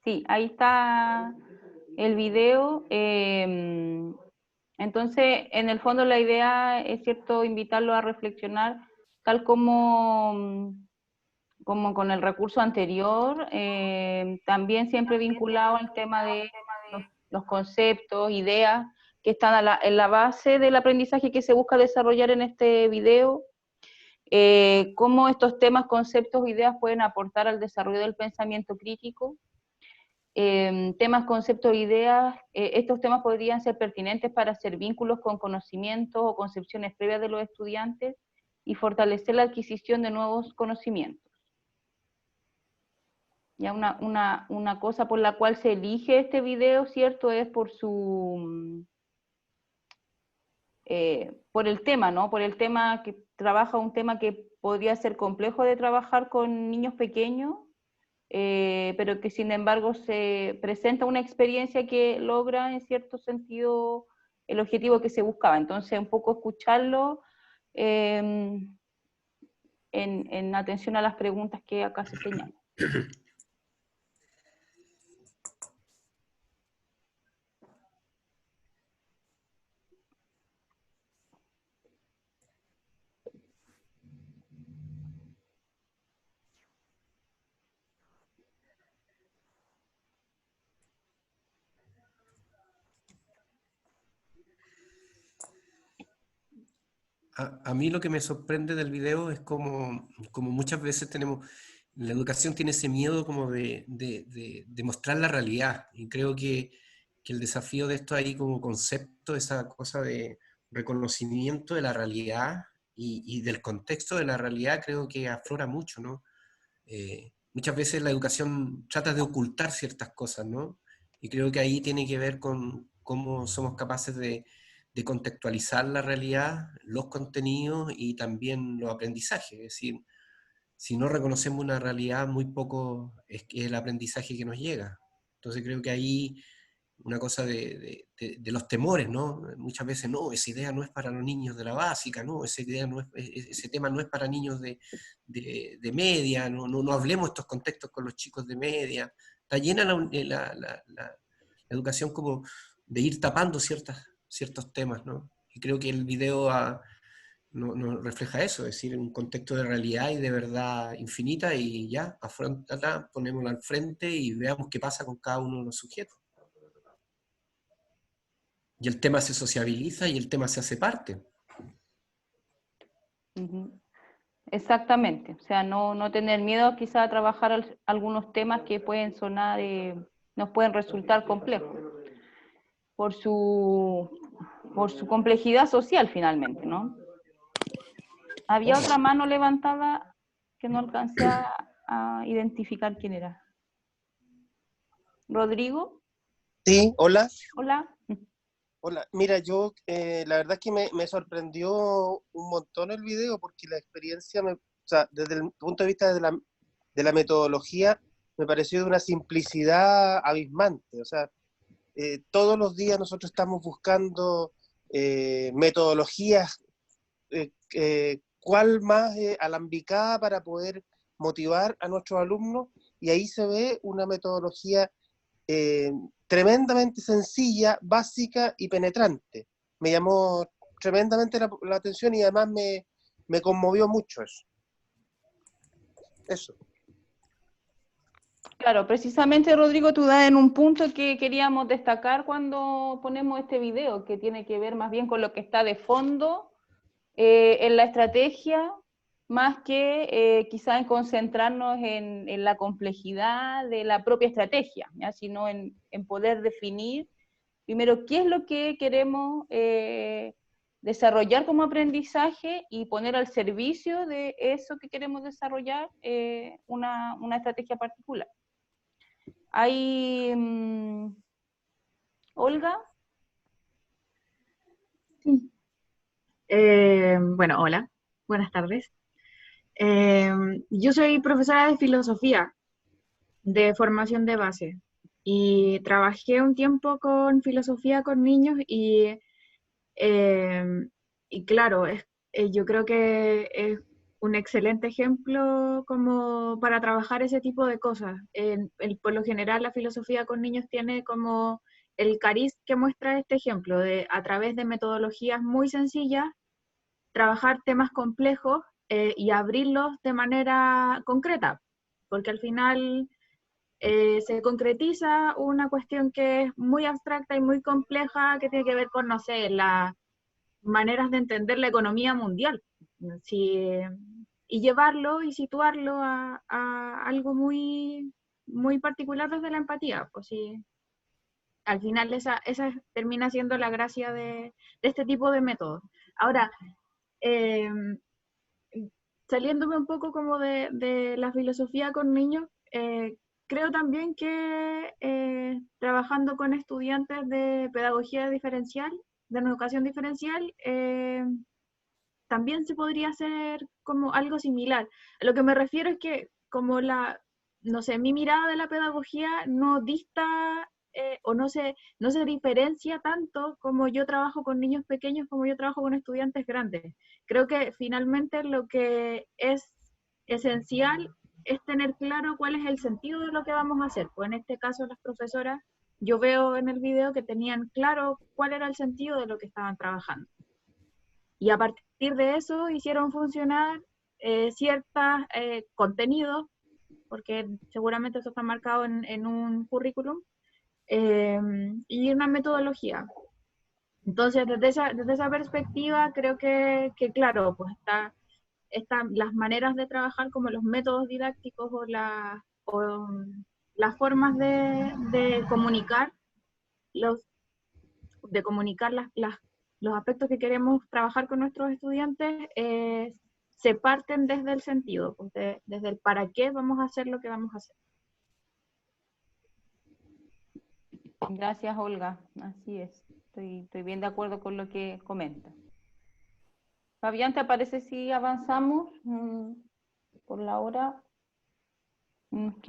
Sí, ahí está el video. Entonces, en el fondo la idea es, cierto, invitarlo a reflexionar, tal como con el recurso anterior, también siempre vinculado al tema de los conceptos, ideas que están en la base del aprendizaje que se busca desarrollar en este video, cómo estos temas, conceptos, ideas pueden aportar al desarrollo del pensamiento crítico. Temas, conceptos, ideas, estos temas podrían ser pertinentes para hacer vínculos con conocimientos o concepciones previas de los estudiantes y fortalecer la adquisición de nuevos conocimientos. Ya una cosa por la cual se elige este video, ¿cierto? Es por por el tema, ¿no? Por el tema que trabaja un tema que podría ser complejo de trabajar con niños pequeños, pero que sin embargo se presenta una experiencia que logra en cierto sentido el objetivo que se buscaba. Entonces un poco escucharlo en atención a las preguntas que acá se señalan. A mí lo que me sorprende del video es como muchas veces la educación tiene ese miedo como de mostrar la realidad, y creo que el desafío de esto ahí como concepto, esa cosa de reconocimiento de la realidad y del contexto de la realidad, creo que aflora mucho, ¿no? Muchas veces la educación trata de ocultar ciertas cosas, ¿no? Y creo que ahí tiene que ver con cómo somos capaces de contextualizar la realidad, los contenidos y también los aprendizajes. Es decir, si no reconocemos una realidad, muy poco es el aprendizaje que nos llega. Entonces creo que ahí una cosa de los temores, ¿no? Muchas veces, no, esa idea no es para los niños de la básica, no, ese tema no es para niños de media, no hablemos estos contextos con los chicos de media. Está llena la educación como de ir tapando ciertos temas, ¿no? Y creo que el video no refleja eso, es decir, un contexto de realidad y de verdad infinita, y ya, afrontala, ponémosla al frente y veamos qué pasa con cada uno de los sujetos. Y el tema se sociabiliza y el tema se hace parte. Exactamente, o sea, no tener miedo quizá a trabajar algunos temas que pueden sonar, nos pueden resultar complejos, por su complejidad social finalmente, ¿no? Había otra mano levantada que no alcancé a identificar quién era. ¿Rodrigo? Sí, hola. Hola. Hola, mira, yo la verdad es que me sorprendió un montón el video, porque la experiencia, o sea, desde el punto de vista de la metodología, me pareció de una simplicidad abismante. O sea, todos los días nosotros estamos buscando metodologías, cuál más alambicada para poder motivar a nuestros alumnos, y ahí se ve una metodología tremendamente sencilla, básica y penetrante. Me llamó tremendamente la atención, y además me conmovió mucho eso. Eso. Claro, precisamente, Rodrigo, tú das en un punto que queríamos destacar cuando ponemos este video, que tiene que ver más bien con lo que está de fondo en la estrategia, más que quizá en concentrarnos en la complejidad de la propia estrategia, ¿ya? Sino en poder definir primero qué es lo que queremos desarrollar como aprendizaje y poner al servicio de eso que queremos desarrollar una estrategia particular. Hay... ¿Olga? Sí. Bueno, hola, buenas tardes. Yo soy profesora de filosofía, de formación de base, y trabajé un tiempo con filosofía con niños, y claro, yo creo que es un excelente ejemplo como para trabajar ese tipo de cosas. Por lo general, la filosofía con niños tiene como el cariz que muestra este ejemplo, de a través de metodologías muy sencillas, trabajar temas complejos y abrirlos de manera concreta, porque al final se concretiza una cuestión que es muy abstracta y muy compleja, que tiene que ver con, no sé, las maneras de entender la economía mundial, y llevarlo y situarlo a algo muy, muy particular desde la empatía. Pues sí, al final esa termina siendo la gracia de este tipo de métodos. Ahora, saliéndome un poco como de la filosofía con niños, creo también que trabajando con estudiantes de pedagogía diferencial, de educación diferencial, también se podría hacer como algo similar. A lo que me refiero es que como no sé, mi mirada de la pedagogía no dista o no se diferencia tanto como yo trabajo con niños pequeños, como yo trabajo con estudiantes grandes. Creo que finalmente lo que es esencial es tener claro cuál es el sentido de lo que vamos a hacer. Pues en este caso las profesoras, yo veo en el video que tenían claro cuál era el sentido de lo que estaban trabajando. Y a partir de eso hicieron funcionar ciertos contenidos, porque seguramente eso está marcado en un currículum, y una metodología. Entonces, desde esa perspectiva, creo que claro, pues están las maneras de trabajar como los métodos didácticos o las formas de comunicar los aspectos que queremos trabajar con nuestros estudiantes se parten desde el sentido, pues desde el para qué vamos a hacer lo que vamos a hacer. Gracias, Olga. Así es. Estoy bien de acuerdo con lo que comenta. Fabián, ¿te parece si avanzamos por la hora? Ok.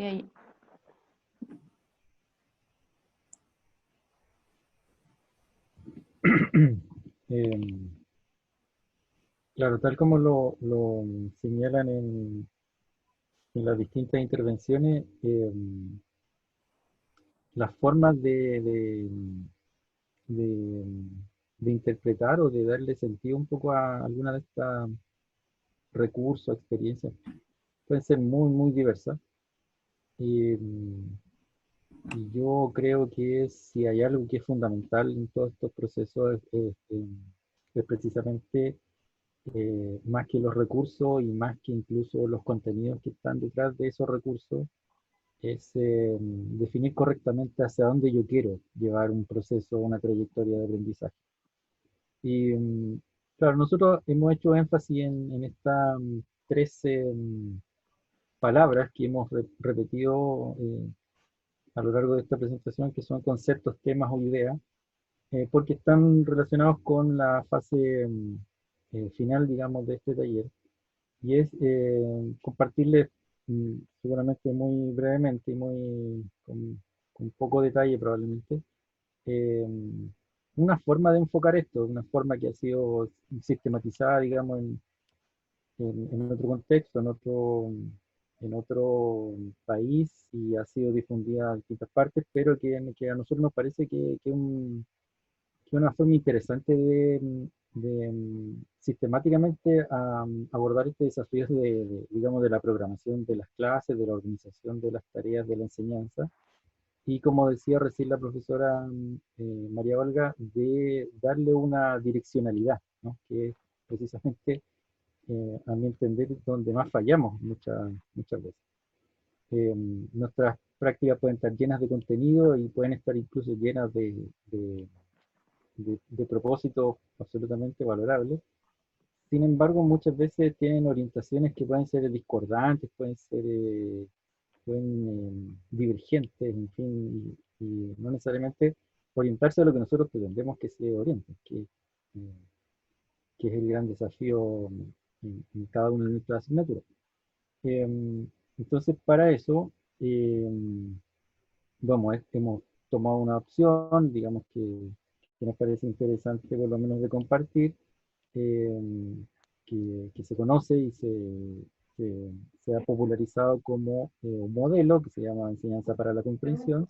Claro, tal como lo señalan en las distintas intervenciones, las formas de interpretar o de darle sentido un poco a alguna de estas recursos, experiencias, pueden ser muy, muy diversas. Y yo creo que si hay algo que es fundamental en todos estos procesos es precisamente más que los recursos y más que incluso los contenidos que están detrás de esos recursos, es definir correctamente hacia dónde yo quiero llevar un proceso, una trayectoria de aprendizaje. Y claro, nosotros hemos hecho énfasis en estas 13 palabras que hemos repetido a lo largo de esta presentación, que son conceptos, temas o ideas, porque están relacionados con la fase final, digamos, de este taller, y es compartirles seguramente muy brevemente y con poco detalle probablemente, una forma de enfocar esto, una forma que ha sido sistematizada, digamos, en otro contexto, en otro país, y ha sido difundida en distintas partes, pero que a nosotros nos parece que es una forma interesante de sistemáticamente abordar este desafío digamos, de la programación de las clases, de la organización de las tareas de la enseñanza, y como decía recién la profesora María Olga, de darle una direccionalidad, ¿no? Que es precisamente, a mi entender, donde más fallamos muchas veces. Nuestras prácticas pueden estar llenas de contenido y pueden estar incluso llenas de propósitos absolutamente valorables. Sin embargo, muchas veces tienen orientaciones que pueden ser discordantes, pueden ser divergentes, en fin, y no necesariamente orientarse a lo que nosotros pretendemos que se oriente, que es el gran desafío en cada una de nuestras asignaturas. Entonces, para eso, hemos tomado una opción, digamos, que nos parece interesante por lo menos de compartir, que se conoce y se ha popularizado como un modelo que se llama Enseñanza para la Comprensión,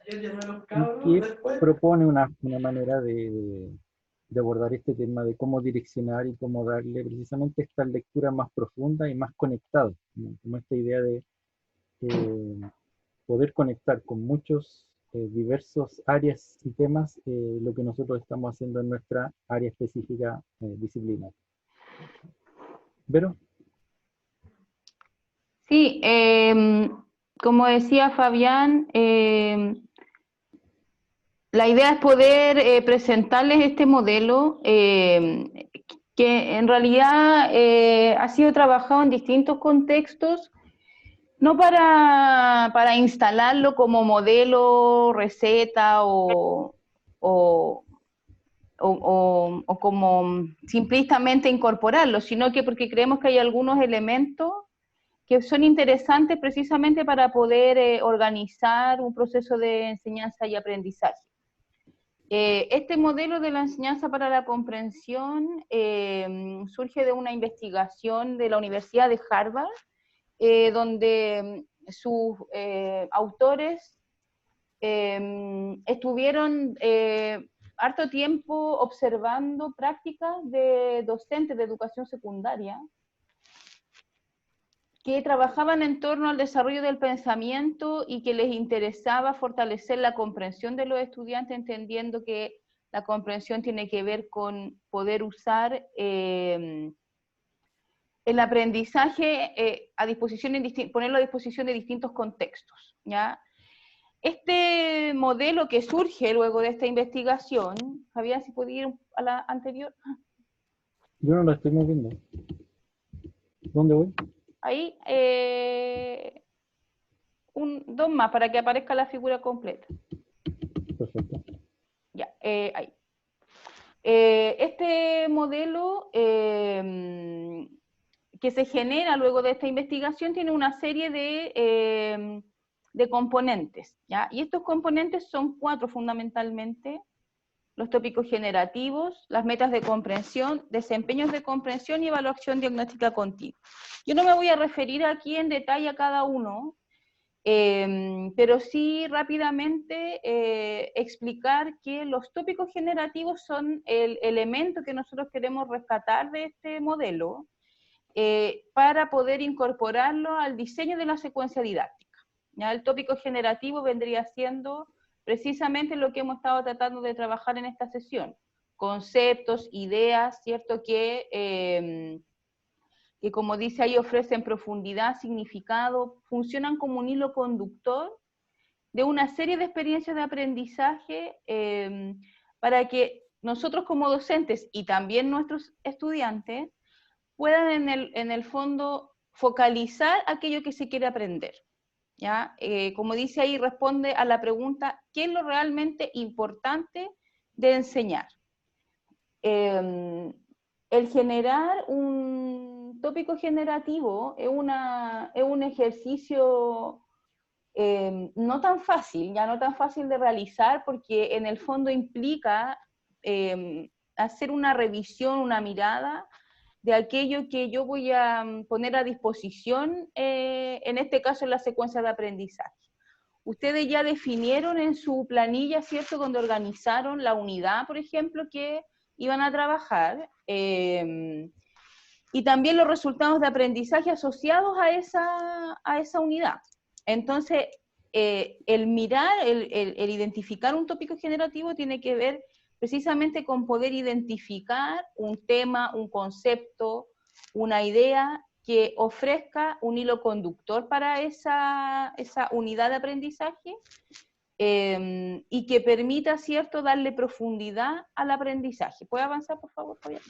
y que propone una manera de abordar este tema de cómo direccionar y cómo darle precisamente esta lectura más profunda y más conectada, ¿no? Como esta idea de poder conectar con muchos diversos áreas y temas, lo que nosotros estamos haciendo en nuestra área específica disciplinar. ¿Vero? Sí, como decía Fabián, la idea es poder presentarles este modelo que en realidad ha sido trabajado en distintos contextos, no para instalarlo como modelo, receta o como simplistamente incorporarlo, sino que porque creemos que hay algunos elementos que son interesantes precisamente para poder organizar un proceso de enseñanza y aprendizaje. Este modelo de la enseñanza para la comprensión surge de una investigación de la Universidad de Harvard, donde sus autores estuvieron harto tiempo observando prácticas de docentes de educación secundaria que trabajaban en torno al desarrollo del pensamiento y que les interesaba fortalecer la comprensión de los estudiantes, entendiendo que La comprensión tiene que ver con poder usar el aprendizaje a disposición ponerlo a disposición de distintos contextos, ¿ya? Este modelo que surge luego de esta investigación, Fabián, si podía ir a la anterior. Yo no la estoy moviendo. ¿Dónde voy? Ahí, dos más para que aparezca la figura completa. Perfecto. Ya, ahí. Este modelo que se genera luego de esta investigación tiene una serie de componentes, ¿ya? Y estos componentes son 4 fundamentalmente: los tópicos generativos, las metas de comprensión, desempeños de comprensión y evaluación diagnóstica continua. Yo no me voy a referir aquí en detalle a cada uno, pero sí rápidamente explicar que los tópicos generativos son el elemento que nosotros queremos rescatar de este modelo para poder incorporarlo al diseño de la secuencia didáctica. ¿Ya? El tópico generativo vendría siendo precisamente lo que hemos estado tratando de trabajar en esta sesión: conceptos, ideas, ¿cierto? Que como dice ahí, ofrecen profundidad, significado, funcionan como un hilo conductor de una serie de experiencias de aprendizaje para que nosotros como docentes y también nuestros estudiantes puedan en el fondo focalizar aquello que se quiere aprender. ¿Ya? Como dice ahí, responde a la pregunta: ¿qué es lo realmente importante de enseñar? El generar un tópico generativo es un ejercicio no tan fácil, ya no tan fácil de realizar, porque en el fondo implica hacer una revisión, una mirada de aquello que yo voy a poner a disposición, en este caso en la secuencia de aprendizaje. Ustedes ya definieron en su planilla, ¿cierto?, cuando organizaron la unidad, por ejemplo, que iban a trabajar, y también los resultados de aprendizaje asociados a esa unidad. Entonces, el mirar, el identificar un tópico generativo tiene que ver precisamente con poder identificar un tema, un concepto, una idea que ofrezca un hilo conductor para esa unidad de aprendizaje y que permita, ¿cierto?, darle profundidad al aprendizaje. ¿Puede avanzar, por favor, Fabián?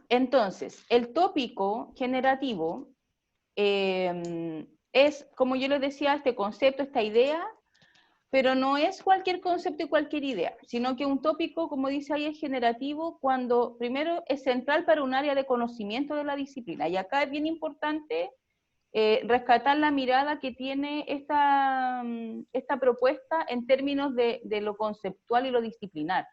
Entonces, el tópico generativo es, como yo les decía, este concepto, esta idea, pero no es cualquier concepto y cualquier idea, sino que un tópico, como dice ahí, es generativo cuando primero es central para un área de conocimiento de la disciplina. Y acá es bien importante rescatar la mirada que tiene esta propuesta en términos de lo conceptual y lo disciplinar.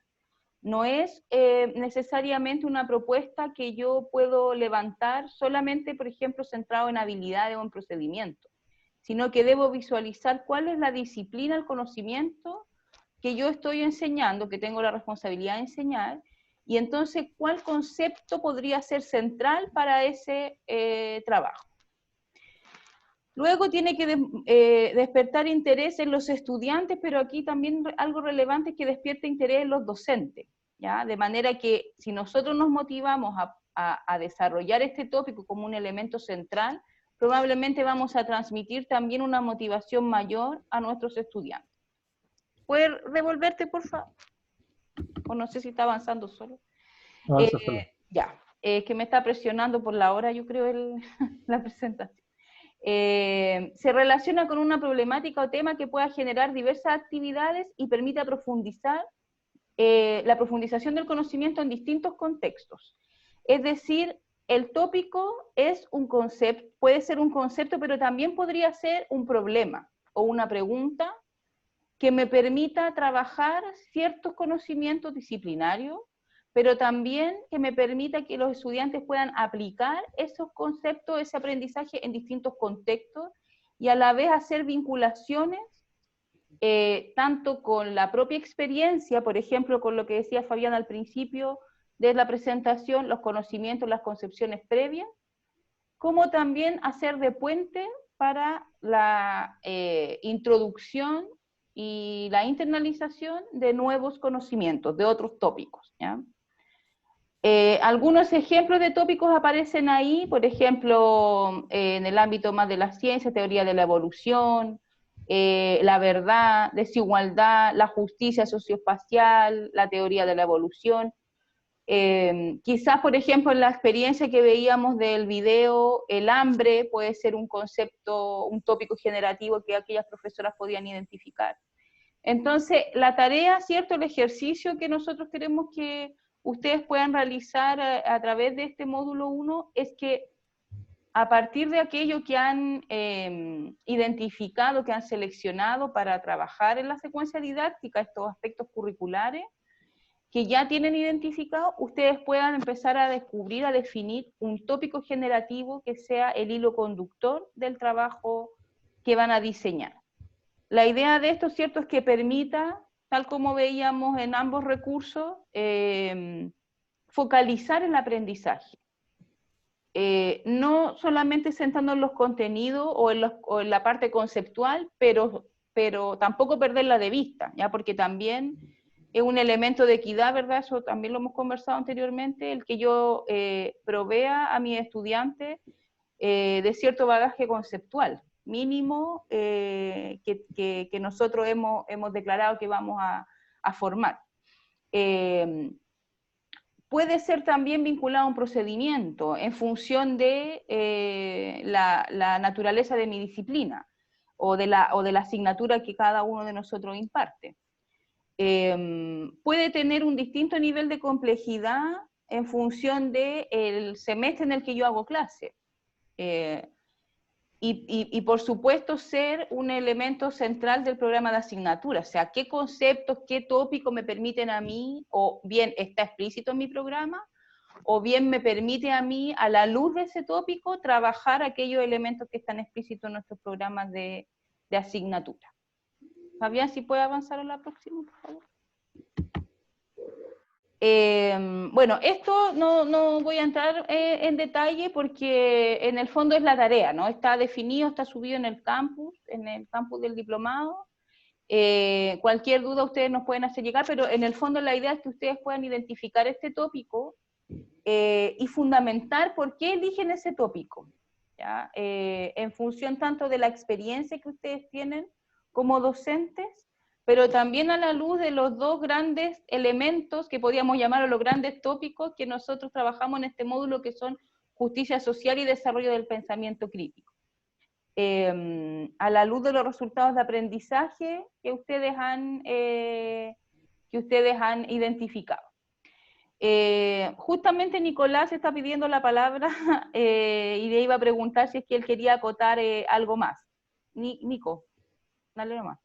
No es necesariamente una propuesta que yo puedo levantar solamente, por ejemplo, centrado en habilidades o en procedimiento, sino que debo visualizar cuál es la disciplina, el conocimiento que yo estoy enseñando, que tengo la responsabilidad de enseñar, y entonces cuál concepto podría ser central para ese trabajo. Luego tiene que despertar interés en los estudiantes, pero aquí también algo relevante es que despierte interés en los docentes, ¿ya? De manera que si nosotros nos motivamos a desarrollar este tópico como un elemento central, probablemente vamos a transmitir también una motivación mayor a nuestros estudiantes. ¿Puedes revolverte, por favor? O no sé si está avanzando solo. Avanza solo. Ya, que me está presionando por la hora, yo creo, la presentación. Se relaciona con una problemática o tema que pueda generar diversas actividades y permita profundizar la profundización del conocimiento en distintos contextos. Es decir, el tópico es un concepto, puede ser un concepto, pero también podría ser un problema o una pregunta que me permita trabajar ciertos conocimientos disciplinarios, pero también que me permita que los estudiantes puedan aplicar esos conceptos, ese aprendizaje en distintos contextos, y a la vez hacer vinculaciones, tanto con la propia experiencia, por ejemplo, con lo que decía Fabián al principio de la presentación, los conocimientos, las concepciones previas, como también hacer de puente para la introducción y la internalización de nuevos conocimientos, de otros tópicos, ¿ya? Algunos ejemplos de tópicos aparecen ahí, por ejemplo, en el ámbito más de la ciencia, teoría de la evolución, la verdad, desigualdad, la justicia socioespacial, la teoría de la evolución. Quizás, por ejemplo, en la experiencia que veíamos del video, el hambre puede ser un concepto, un tópico generativo que aquellas profesoras podían identificar. Entonces, la tarea, ¿cierto?, el ejercicio que nosotros queremos que ustedes puedan realizar a través de este módulo 1 es que a partir de aquello que han identificado, que han seleccionado para trabajar en la secuencia didáctica, estos aspectos curriculares, que ya tienen identificado, ustedes puedan empezar a descubrir, a definir un tópico generativo que sea el hilo conductor del trabajo que van a diseñar. La idea de esto, ¿cierto?, es que permita, tal como veíamos en ambos recursos, focalizar el aprendizaje. No solamente centrando en los contenidos o en la parte conceptual, pero tampoco perderla de vista, ¿ya? Porque también es un elemento de equidad, ¿verdad? Eso también lo hemos conversado anteriormente, el que yo provea a mis estudiantes de cierto bagaje conceptual mínimo que nosotros hemos declarado que vamos a formar. Puede ser también vinculado a un procedimiento en función de la naturaleza de mi disciplina o de la asignatura que cada uno de nosotros imparte. Puede tener un distinto nivel de complejidad en función del semestre en el que yo hago clase. Y por supuesto ser un elemento central del programa de asignatura, o sea, qué conceptos, qué tópicos me permiten a mí, o bien está explícito en mi programa, o bien me permite a mí, a la luz de ese tópico, trabajar aquellos elementos que están explícitos en nuestros programas de asignatura. Fabián, si puede avanzar a la próxima, por favor. Bueno, esto no voy a entrar en detalle porque en el fondo es la tarea, ¿no? Está definido, está subido en el campus del diplomado. Cualquier duda ustedes nos pueden hacer llegar, pero en el fondo la idea es que ustedes puedan identificar este tópico y fundamentar por qué eligen ese tópico, ¿ya? En función tanto de la experiencia que ustedes tienen como docentes, pero también a la luz de los dos grandes elementos que podríamos llamar los grandes tópicos que nosotros trabajamos en este módulo, que son justicia social y desarrollo del pensamiento crítico. A la luz de los resultados de aprendizaje que ustedes han identificado. Justamente Nicolás está pidiendo la palabra y le iba a preguntar si es que él quería acotar algo más. Nico, dale nomás.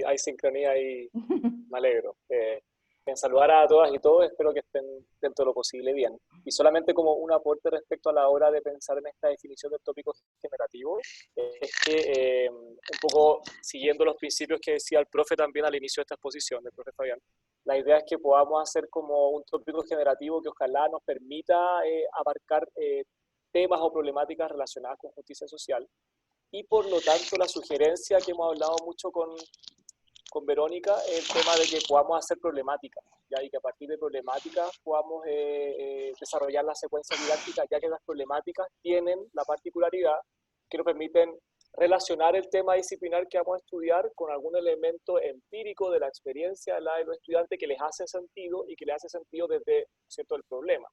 Hay sincronía y me alegro. En saludar a todas y todos, espero que estén dentro de lo posible bien. Y solamente como un aporte respecto a la hora de pensar en esta definición del tópico generativo, es que un poco siguiendo los principios que decía el profe también al inicio de esta exposición, del profe Fabián, la idea es que podamos hacer como un tópico generativo que ojalá nos permita abarcar temas o problemáticas relacionadas con justicia social. Y por lo tanto la sugerencia que hemos hablado mucho con Verónica es el tema de que podamos hacer problemáticas, ¿ya? Y que a partir de problemáticas podamos desarrollar la secuencia didáctica, ya que las problemáticas tienen la particularidad que nos permiten relacionar el tema disciplinar que vamos a estudiar con algún elemento empírico de la experiencia de los estudiantes que les hace sentido y que les hace sentido desde, ¿cierto?, el problema.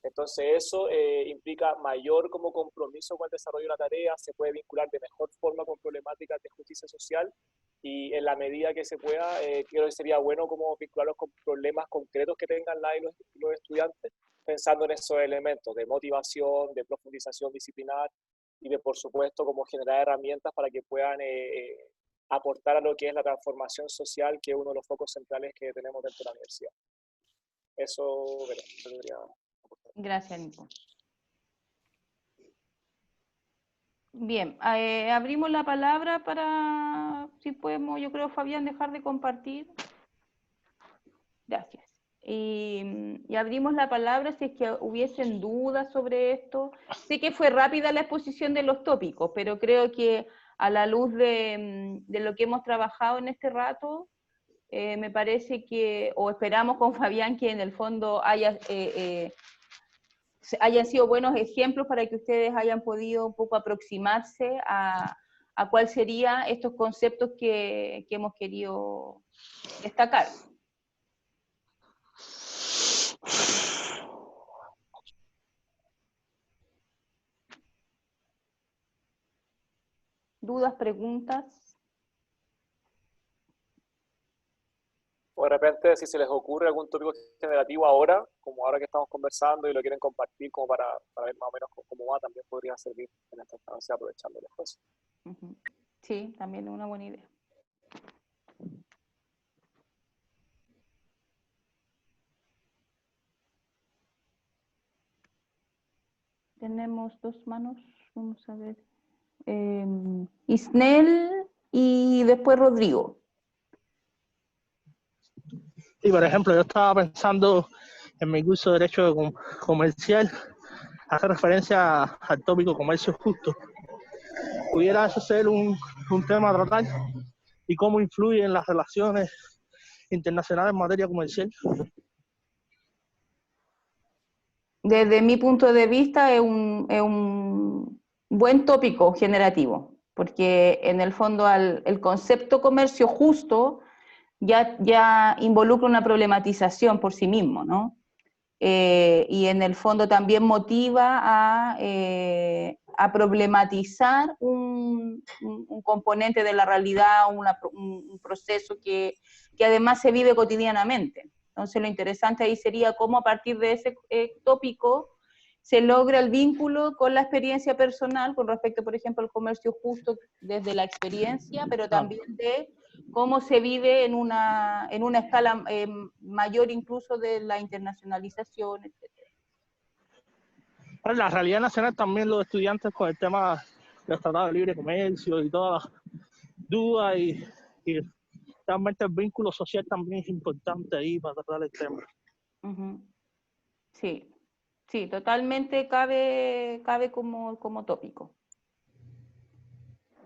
Entonces eso implica mayor como compromiso con el desarrollo de la tarea, se puede vincular de mejor forma con problemáticas de justicia social y en la medida que se pueda, creo que sería bueno como vincularlos con problemas concretos que tengan los estudiantes, pensando en esos elementos de motivación, de profundización disciplinar y de, por supuesto, como generar herramientas para que puedan aportar a lo que es la transformación social, que es uno de los focos centrales que tenemos dentro de la universidad. Eso debería... Gracias, Nico. Bien, abrimos la palabra para, si podemos, yo creo, Fabián, dejar de compartir. Gracias. y abrimos la palabra si es que hubiesen dudas sobre esto. Sé que fue rápida la exposición de los tópicos, pero creo que a la luz de lo que hemos trabajado en este rato, me parece que, o esperamos con Fabián, que en el fondo hayan sido buenos ejemplos para que ustedes hayan podido un poco aproximarse a cuáles serían estos conceptos que hemos querido destacar. ¿Dudas, preguntas? O de repente, si se les ocurre algún tópico generativo ahora, como ahora que estamos conversando y lo quieren compartir como para ver más o menos cómo va, también podría servir en esta instancia aprovechando las cosas. Sí, también es una buena idea. Tenemos dos manos, vamos a ver. Isnel y después Rodrigo. Sí, por ejemplo, yo estaba pensando en mi curso de Derecho Comercial, hacer referencia al tópico comercio justo. ¿Pudiera eso ser un tema a tratar? ¿Y cómo influye en las relaciones internacionales en materia comercial? Desde mi punto de vista es un buen tópico generativo, porque en el fondo el concepto comercio justo ya involucra una problematización por sí mismo, ¿no? Y en el fondo también motiva a problematizar un componente de la realidad, un proceso que además se vive cotidianamente. Entonces lo interesante ahí sería cómo a partir de ese tópico se logra el vínculo con la experiencia personal con respecto, por ejemplo, al comercio justo desde la experiencia, pero también de cómo se vive en una escala mayor incluso de la internacionalización, etc. En la realidad nacional también los estudiantes con el tema de los tratados de libre comercio y todas las dudas y realmente el vínculo social también es importante ahí para tratar el tema. Sí, totalmente cabe como tópico.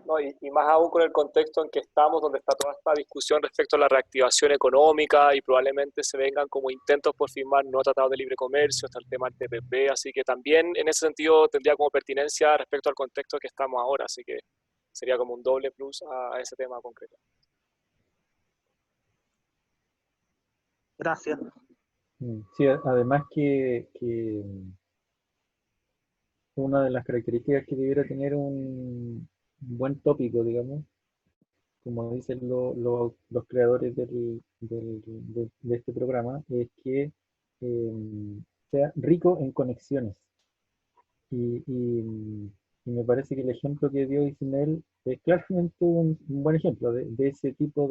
No, y más aún con el contexto en que estamos, donde está toda esta discusión respecto a la reactivación económica y probablemente se vengan como intentos por firmar nuevos tratados de libre comercio, hasta el tema del TPP, así que también en ese sentido tendría como pertinencia respecto al contexto que estamos ahora, así que sería como un doble plus a ese tema concreto. Gracias. Sí, además que una de las características que debiera tener un buen tópico, digamos, como dicen los creadores de este programa, es que sea rico en conexiones. Y me parece que el ejemplo que dio Ismael es claramente un buen ejemplo de ese tipo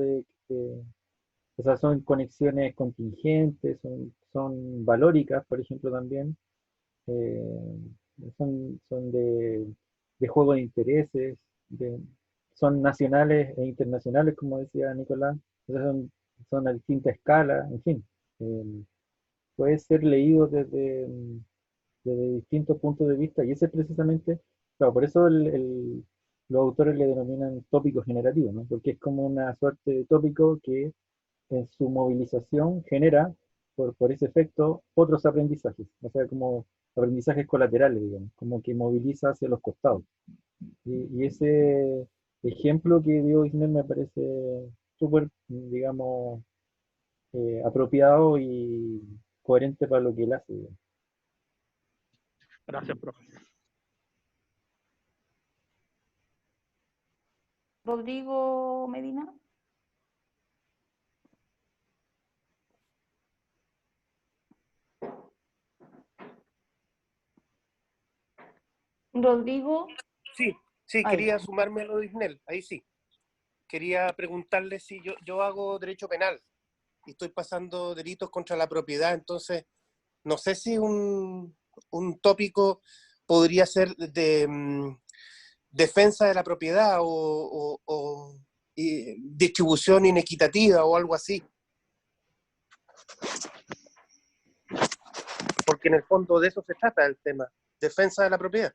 o sea, son conexiones contingentes, son valóricas, por ejemplo, también. Son de juego de intereses, son nacionales e internacionales, como decía Nicolás. O sea, son a distinta escala, en fin. Puede ser leído desde distintos puntos de vista, y ese es precisamente, claro, por eso los autores le denominan tópico generativo, ¿no? Porque es como una suerte de tópico que en su movilización genera, por ese efecto, otros aprendizajes, o sea, como aprendizajes colaterales, digamos, como que moviliza hacia los costados. Y ese ejemplo que dio Ismael me parece súper, digamos, apropiado y coherente para lo que él hace, digamos. Gracias, profe. Rodrigo Medina. Rodrigo. Sí, quería sumarme a lo de Isnel, ahí sí. Quería preguntarle si yo hago derecho penal y estoy pasando delitos contra la propiedad, entonces no sé si un tópico podría ser de defensa de la propiedad o distribución inequitativa o algo así. porque en el fondo de eso se trata el tema, defensa de la propiedad.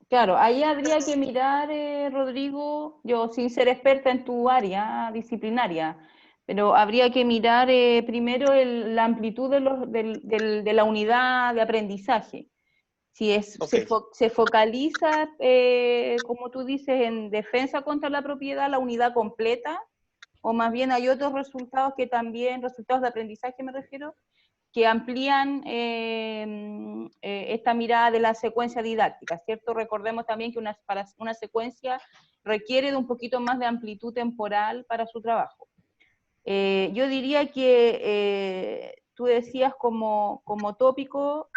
Claro, ahí habría que mirar, Rodrigo, yo sin ser experta en tu área disciplinaria, pero habría que mirar primero la amplitud de la unidad de aprendizaje. Si se focaliza, como tú dices, en defensa contra la propiedad, la unidad completa, o más bien hay otros resultados que también, resultados de aprendizaje me refiero, que amplían esta mirada de la secuencia didáctica, ¿cierto? Recordemos también que para una secuencia requiere de un poquito más de amplitud temporal para su trabajo. Yo diría que tú decías como tópico,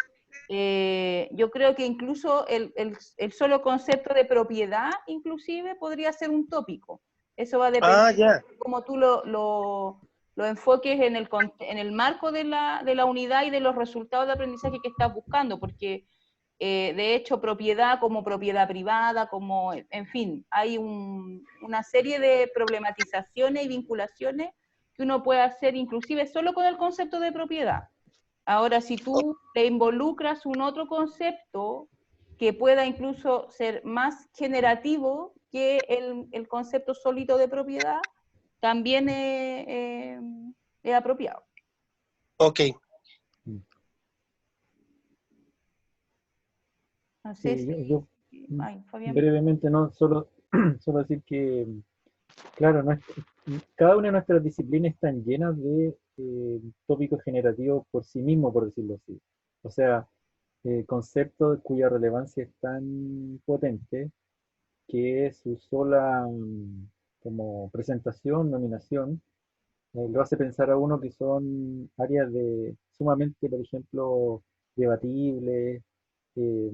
yo creo que incluso el solo concepto de propiedad inclusive podría ser un tópico. Eso va a depender de cómo tú lo enfoques en el marco de la unidad y de los resultados de aprendizaje que estás buscando, porque de hecho propiedad como propiedad privada, como, en fin, hay una serie de problematizaciones y vinculaciones que uno puede hacer inclusive solo con el concepto de propiedad. Ahora, si tú le involucras un otro concepto que pueda incluso ser más generativo que el concepto sólido de propiedad, también es apropiado. Ok. No sé Sí, si... Ay, Fabián. brevemente, no, solo decir que, claro, cada una de nuestras disciplinas están llenas de tópicos generativos por sí mismos, por decirlo así. O sea, conceptos cuya relevancia es tan potente que su sola como presentación, nominación, lo hace pensar a uno que son áreas sumamente, por ejemplo, debatibles, eh,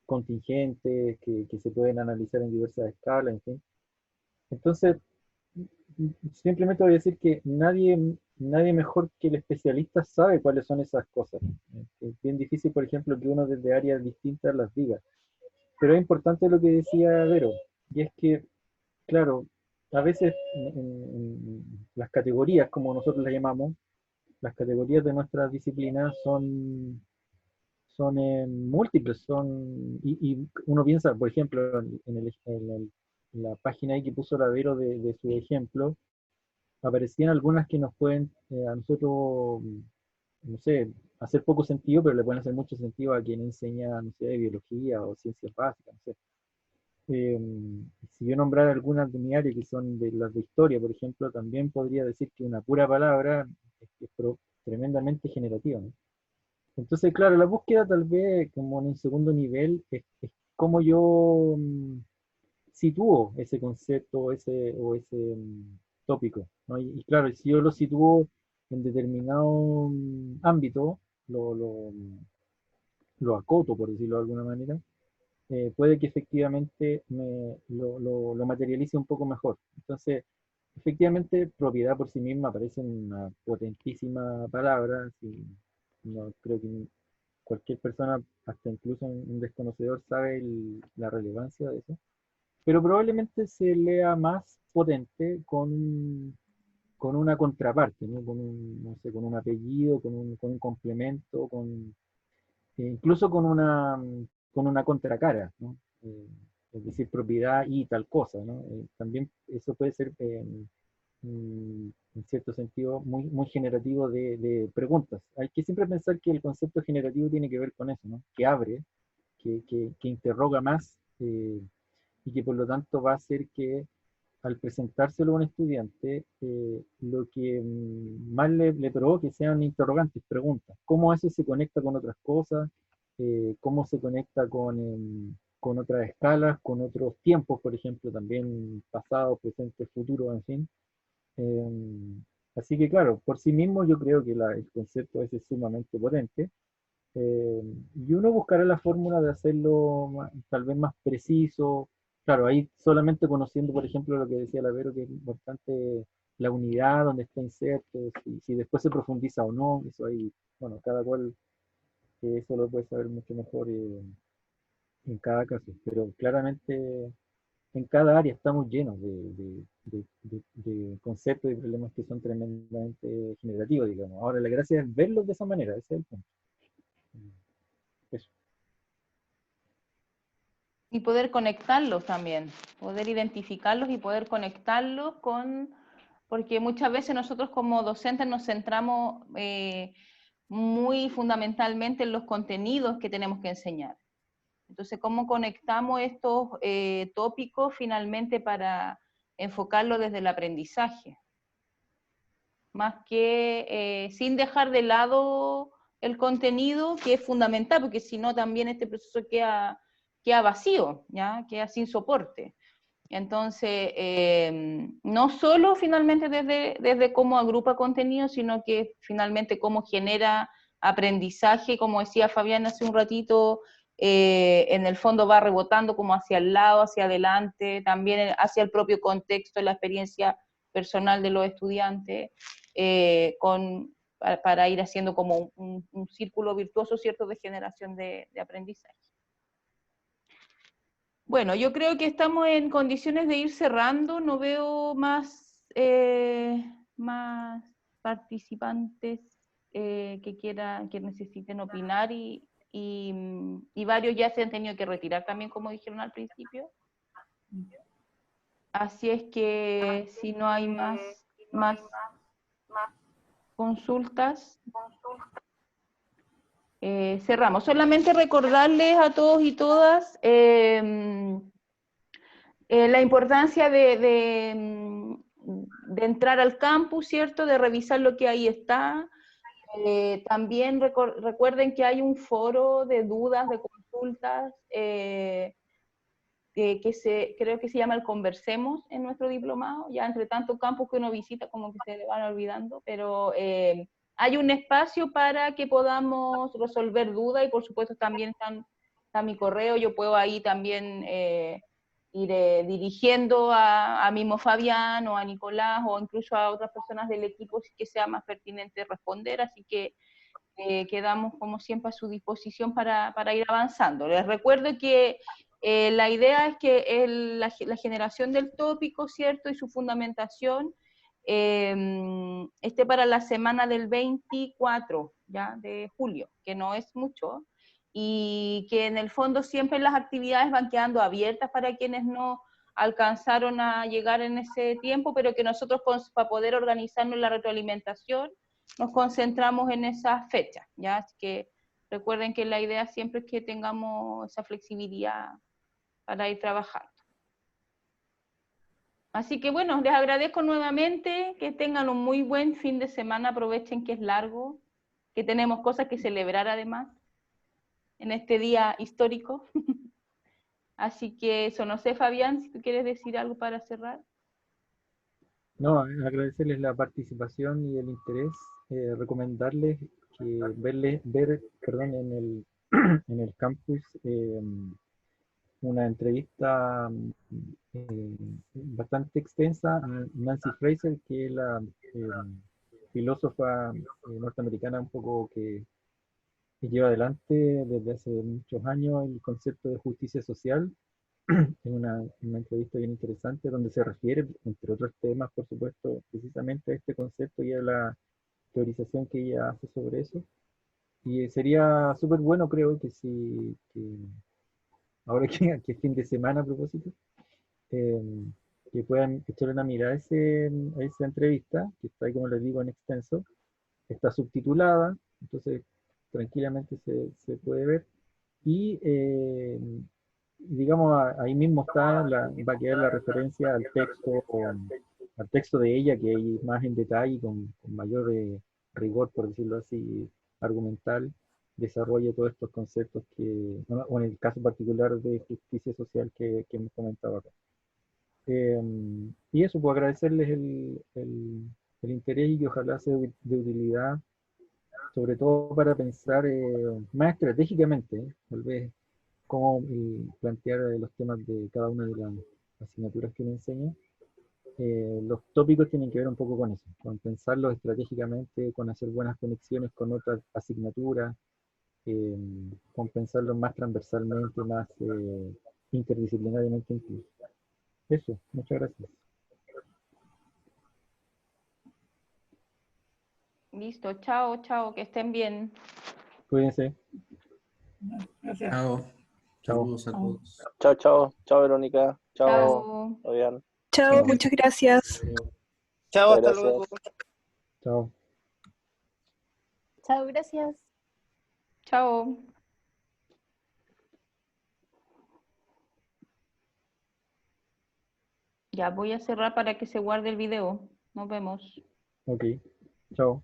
contingentes, que se pueden analizar en diversas escalas, en fin. Entonces, simplemente voy a decir que nadie mejor que el especialista sabe cuáles son esas cosas. Es bien difícil, por ejemplo, que uno desde áreas distintas las diga. Pero es importante lo que decía Vero, y es que, claro, a veces en las categorías, como nosotros las llamamos, las categorías de nuestras disciplinas son múltiples, y uno piensa, por ejemplo, en la página ahí que puso la Vero de su ejemplo, aparecían algunas que nos pueden a nosotros, no sé, hacer poco sentido, pero le pueden hacer mucho sentido a quien enseña, no sé, biología o ciencias básicas, no sé. Si yo nombrara algunas de mi área que son de las de historia, por ejemplo, también podría decir que una pura palabra es tremendamente generativa, ¿no? Entonces, claro, la búsqueda tal vez como en un segundo nivel es cómo yo sitúo ese concepto o ese tópico, ¿no? Y claro, si yo lo sitúo en determinado ámbito, lo acoto, por decirlo de alguna manera, puede que efectivamente lo materialice un poco mejor. Entonces, efectivamente, propiedad por sí misma parece una potentísima palabra. No creo que cualquier persona, hasta incluso un desconocedor, sabe la relevancia de eso. Pero probablemente se lea más potente con una contraparte, ¿no? No sé, con un apellido, con un complemento, incluso con una contracara, ¿no? Es decir, propiedad y tal cosa, ¿no? También eso puede ser, en cierto sentido, muy generativo de preguntas. Hay que siempre pensar que el concepto generativo tiene que ver con eso, ¿no? Que abre, que interroga más, y que por lo tanto va a hacer que al presentárselo a un estudiante, lo que más le provoque sean interrogantes, preguntas. ¿Cómo eso se conecta con otras cosas? ¿Cómo se conecta con otras escalas, con otros tiempos, por ejemplo, también pasado, presente, futuro, en fin? Así que claro, por sí mismo yo creo que el concepto ese es sumamente potente. Y uno buscará la fórmula de hacerlo tal vez más preciso. Claro, ahí solamente conociendo, por ejemplo, lo que decía la Vero, que es importante la unidad donde está inserto, si después se profundiza o no, eso ahí, bueno, cada cual eso lo puede saber mucho mejor en cada caso. Pero claramente en cada área estamos llenos de conceptos y problemas que son tremendamente generativos, digamos. Ahora la gracia es verlos de esa manera, ese es el punto. Eso. Y poder conectarlos también, poder identificarlos y poder conectarlos con, porque muchas veces nosotros como docentes nos centramos muy fundamentalmente en los contenidos que tenemos que enseñar. Entonces, ¿cómo conectamos estos tópicos finalmente para enfocarlo desde el aprendizaje? Más que sin dejar de lado el contenido, que es fundamental, porque si no también este proceso queda vacío, ¿ya? Queda sin soporte. Entonces, no solo finalmente desde cómo agrupa contenido, sino que finalmente cómo genera aprendizaje, como decía Fabián hace un ratito, en el fondo va rebotando como hacia el lado, hacia adelante, también hacia el propio contexto, la experiencia personal de los estudiantes, para ir haciendo como un círculo virtuoso, ¿cierto?, de generación de aprendizaje. Bueno, yo creo que estamos en condiciones de ir cerrando, no veo más participantes que necesiten opinar y varios ya se han tenido que retirar también, como dijeron al principio. Así es que si no hay más consultas, cerramos. Solamente recordarles a todos y todas la importancia de entrar al campus, ¿cierto? De revisar lo que ahí está. También recuerden que hay un foro de dudas, de consultas, creo que se llama el Conversemos en nuestro diplomado, ya entre tanto campus que uno visita como que se le van olvidando, pero hay un espacio para que podamos resolver dudas y por supuesto también está mi correo, yo puedo ahí también ir dirigiendo a mismo Fabián o a Nicolás o incluso a otras personas del equipo si que sea más pertinente responder, así que quedamos como siempre a su disposición para ir avanzando. Les recuerdo que la idea es que la generación del tópico, ¿cierto?, y su fundamentación esté para la semana del 24 ¿ya? De julio, que no es mucho, y que en el fondo siempre las actividades van quedando abiertas para quienes no alcanzaron a llegar en ese tiempo, pero que nosotros para poder organizarnos en la retroalimentación nos concentramos en esas fechas, ¿ya? Así que recuerden que la idea siempre es que tengamos esa flexibilidad para ir trabajando. Así que bueno, les agradezco nuevamente, que tengan un muy buen fin de semana, aprovechen que es largo, que tenemos cosas que celebrar además, en este día histórico. Así que eso, no sé Fabián, si tú quieres decir algo para cerrar. No, agradecerles la participación y el interés, recomendarles que ver en el campus una entrevista bastante extensa a Nancy Fraser, que es la filósofa norteamericana un poco que lleva adelante desde hace muchos años el concepto de justicia social. Es una entrevista bien interesante donde se refiere, entre otros temas, por supuesto, precisamente a este concepto y a la teorización que ella hace sobre eso. Y sería súper bueno, creo, que ahora que es fin de semana a propósito, que puedan echarle una mirada a esa entrevista, que está ahí, como les digo, en extenso. Está subtitulada, entonces tranquilamente se puede ver. Y digamos, ahí mismo va a quedar la referencia al texto de ella, que hay más en detalle, con mayor rigor, por decirlo así, argumental, desarrolla todos estos conceptos o en el caso particular de justicia social que hemos comentado acá. Y eso, pues agradecerles el interés y que ojalá sea de utilidad, sobre todo para pensar más estratégicamente, tal vez, cómo plantear los temas de cada una de las asignaturas que me enseña. Los tópicos tienen que ver un poco con eso, con pensarlos estratégicamente, con hacer buenas conexiones con otras asignaturas, con pensarlos más transversalmente, más interdisciplinariamente incluso. Eso, muchas gracias. Listo, chao, chao, que estén bien. Cuídense. Gracias. Chao. Chao. Saludos a todos. Chao, chao. Chao, Verónica. Chao, Chao. Fabián. Chao, muchas gracias. Chao, hasta Gracias. luego. Chao. Chao, gracias. Chao. Ya voy a cerrar para que se guarde el video. Nos vemos. Ok. Chao.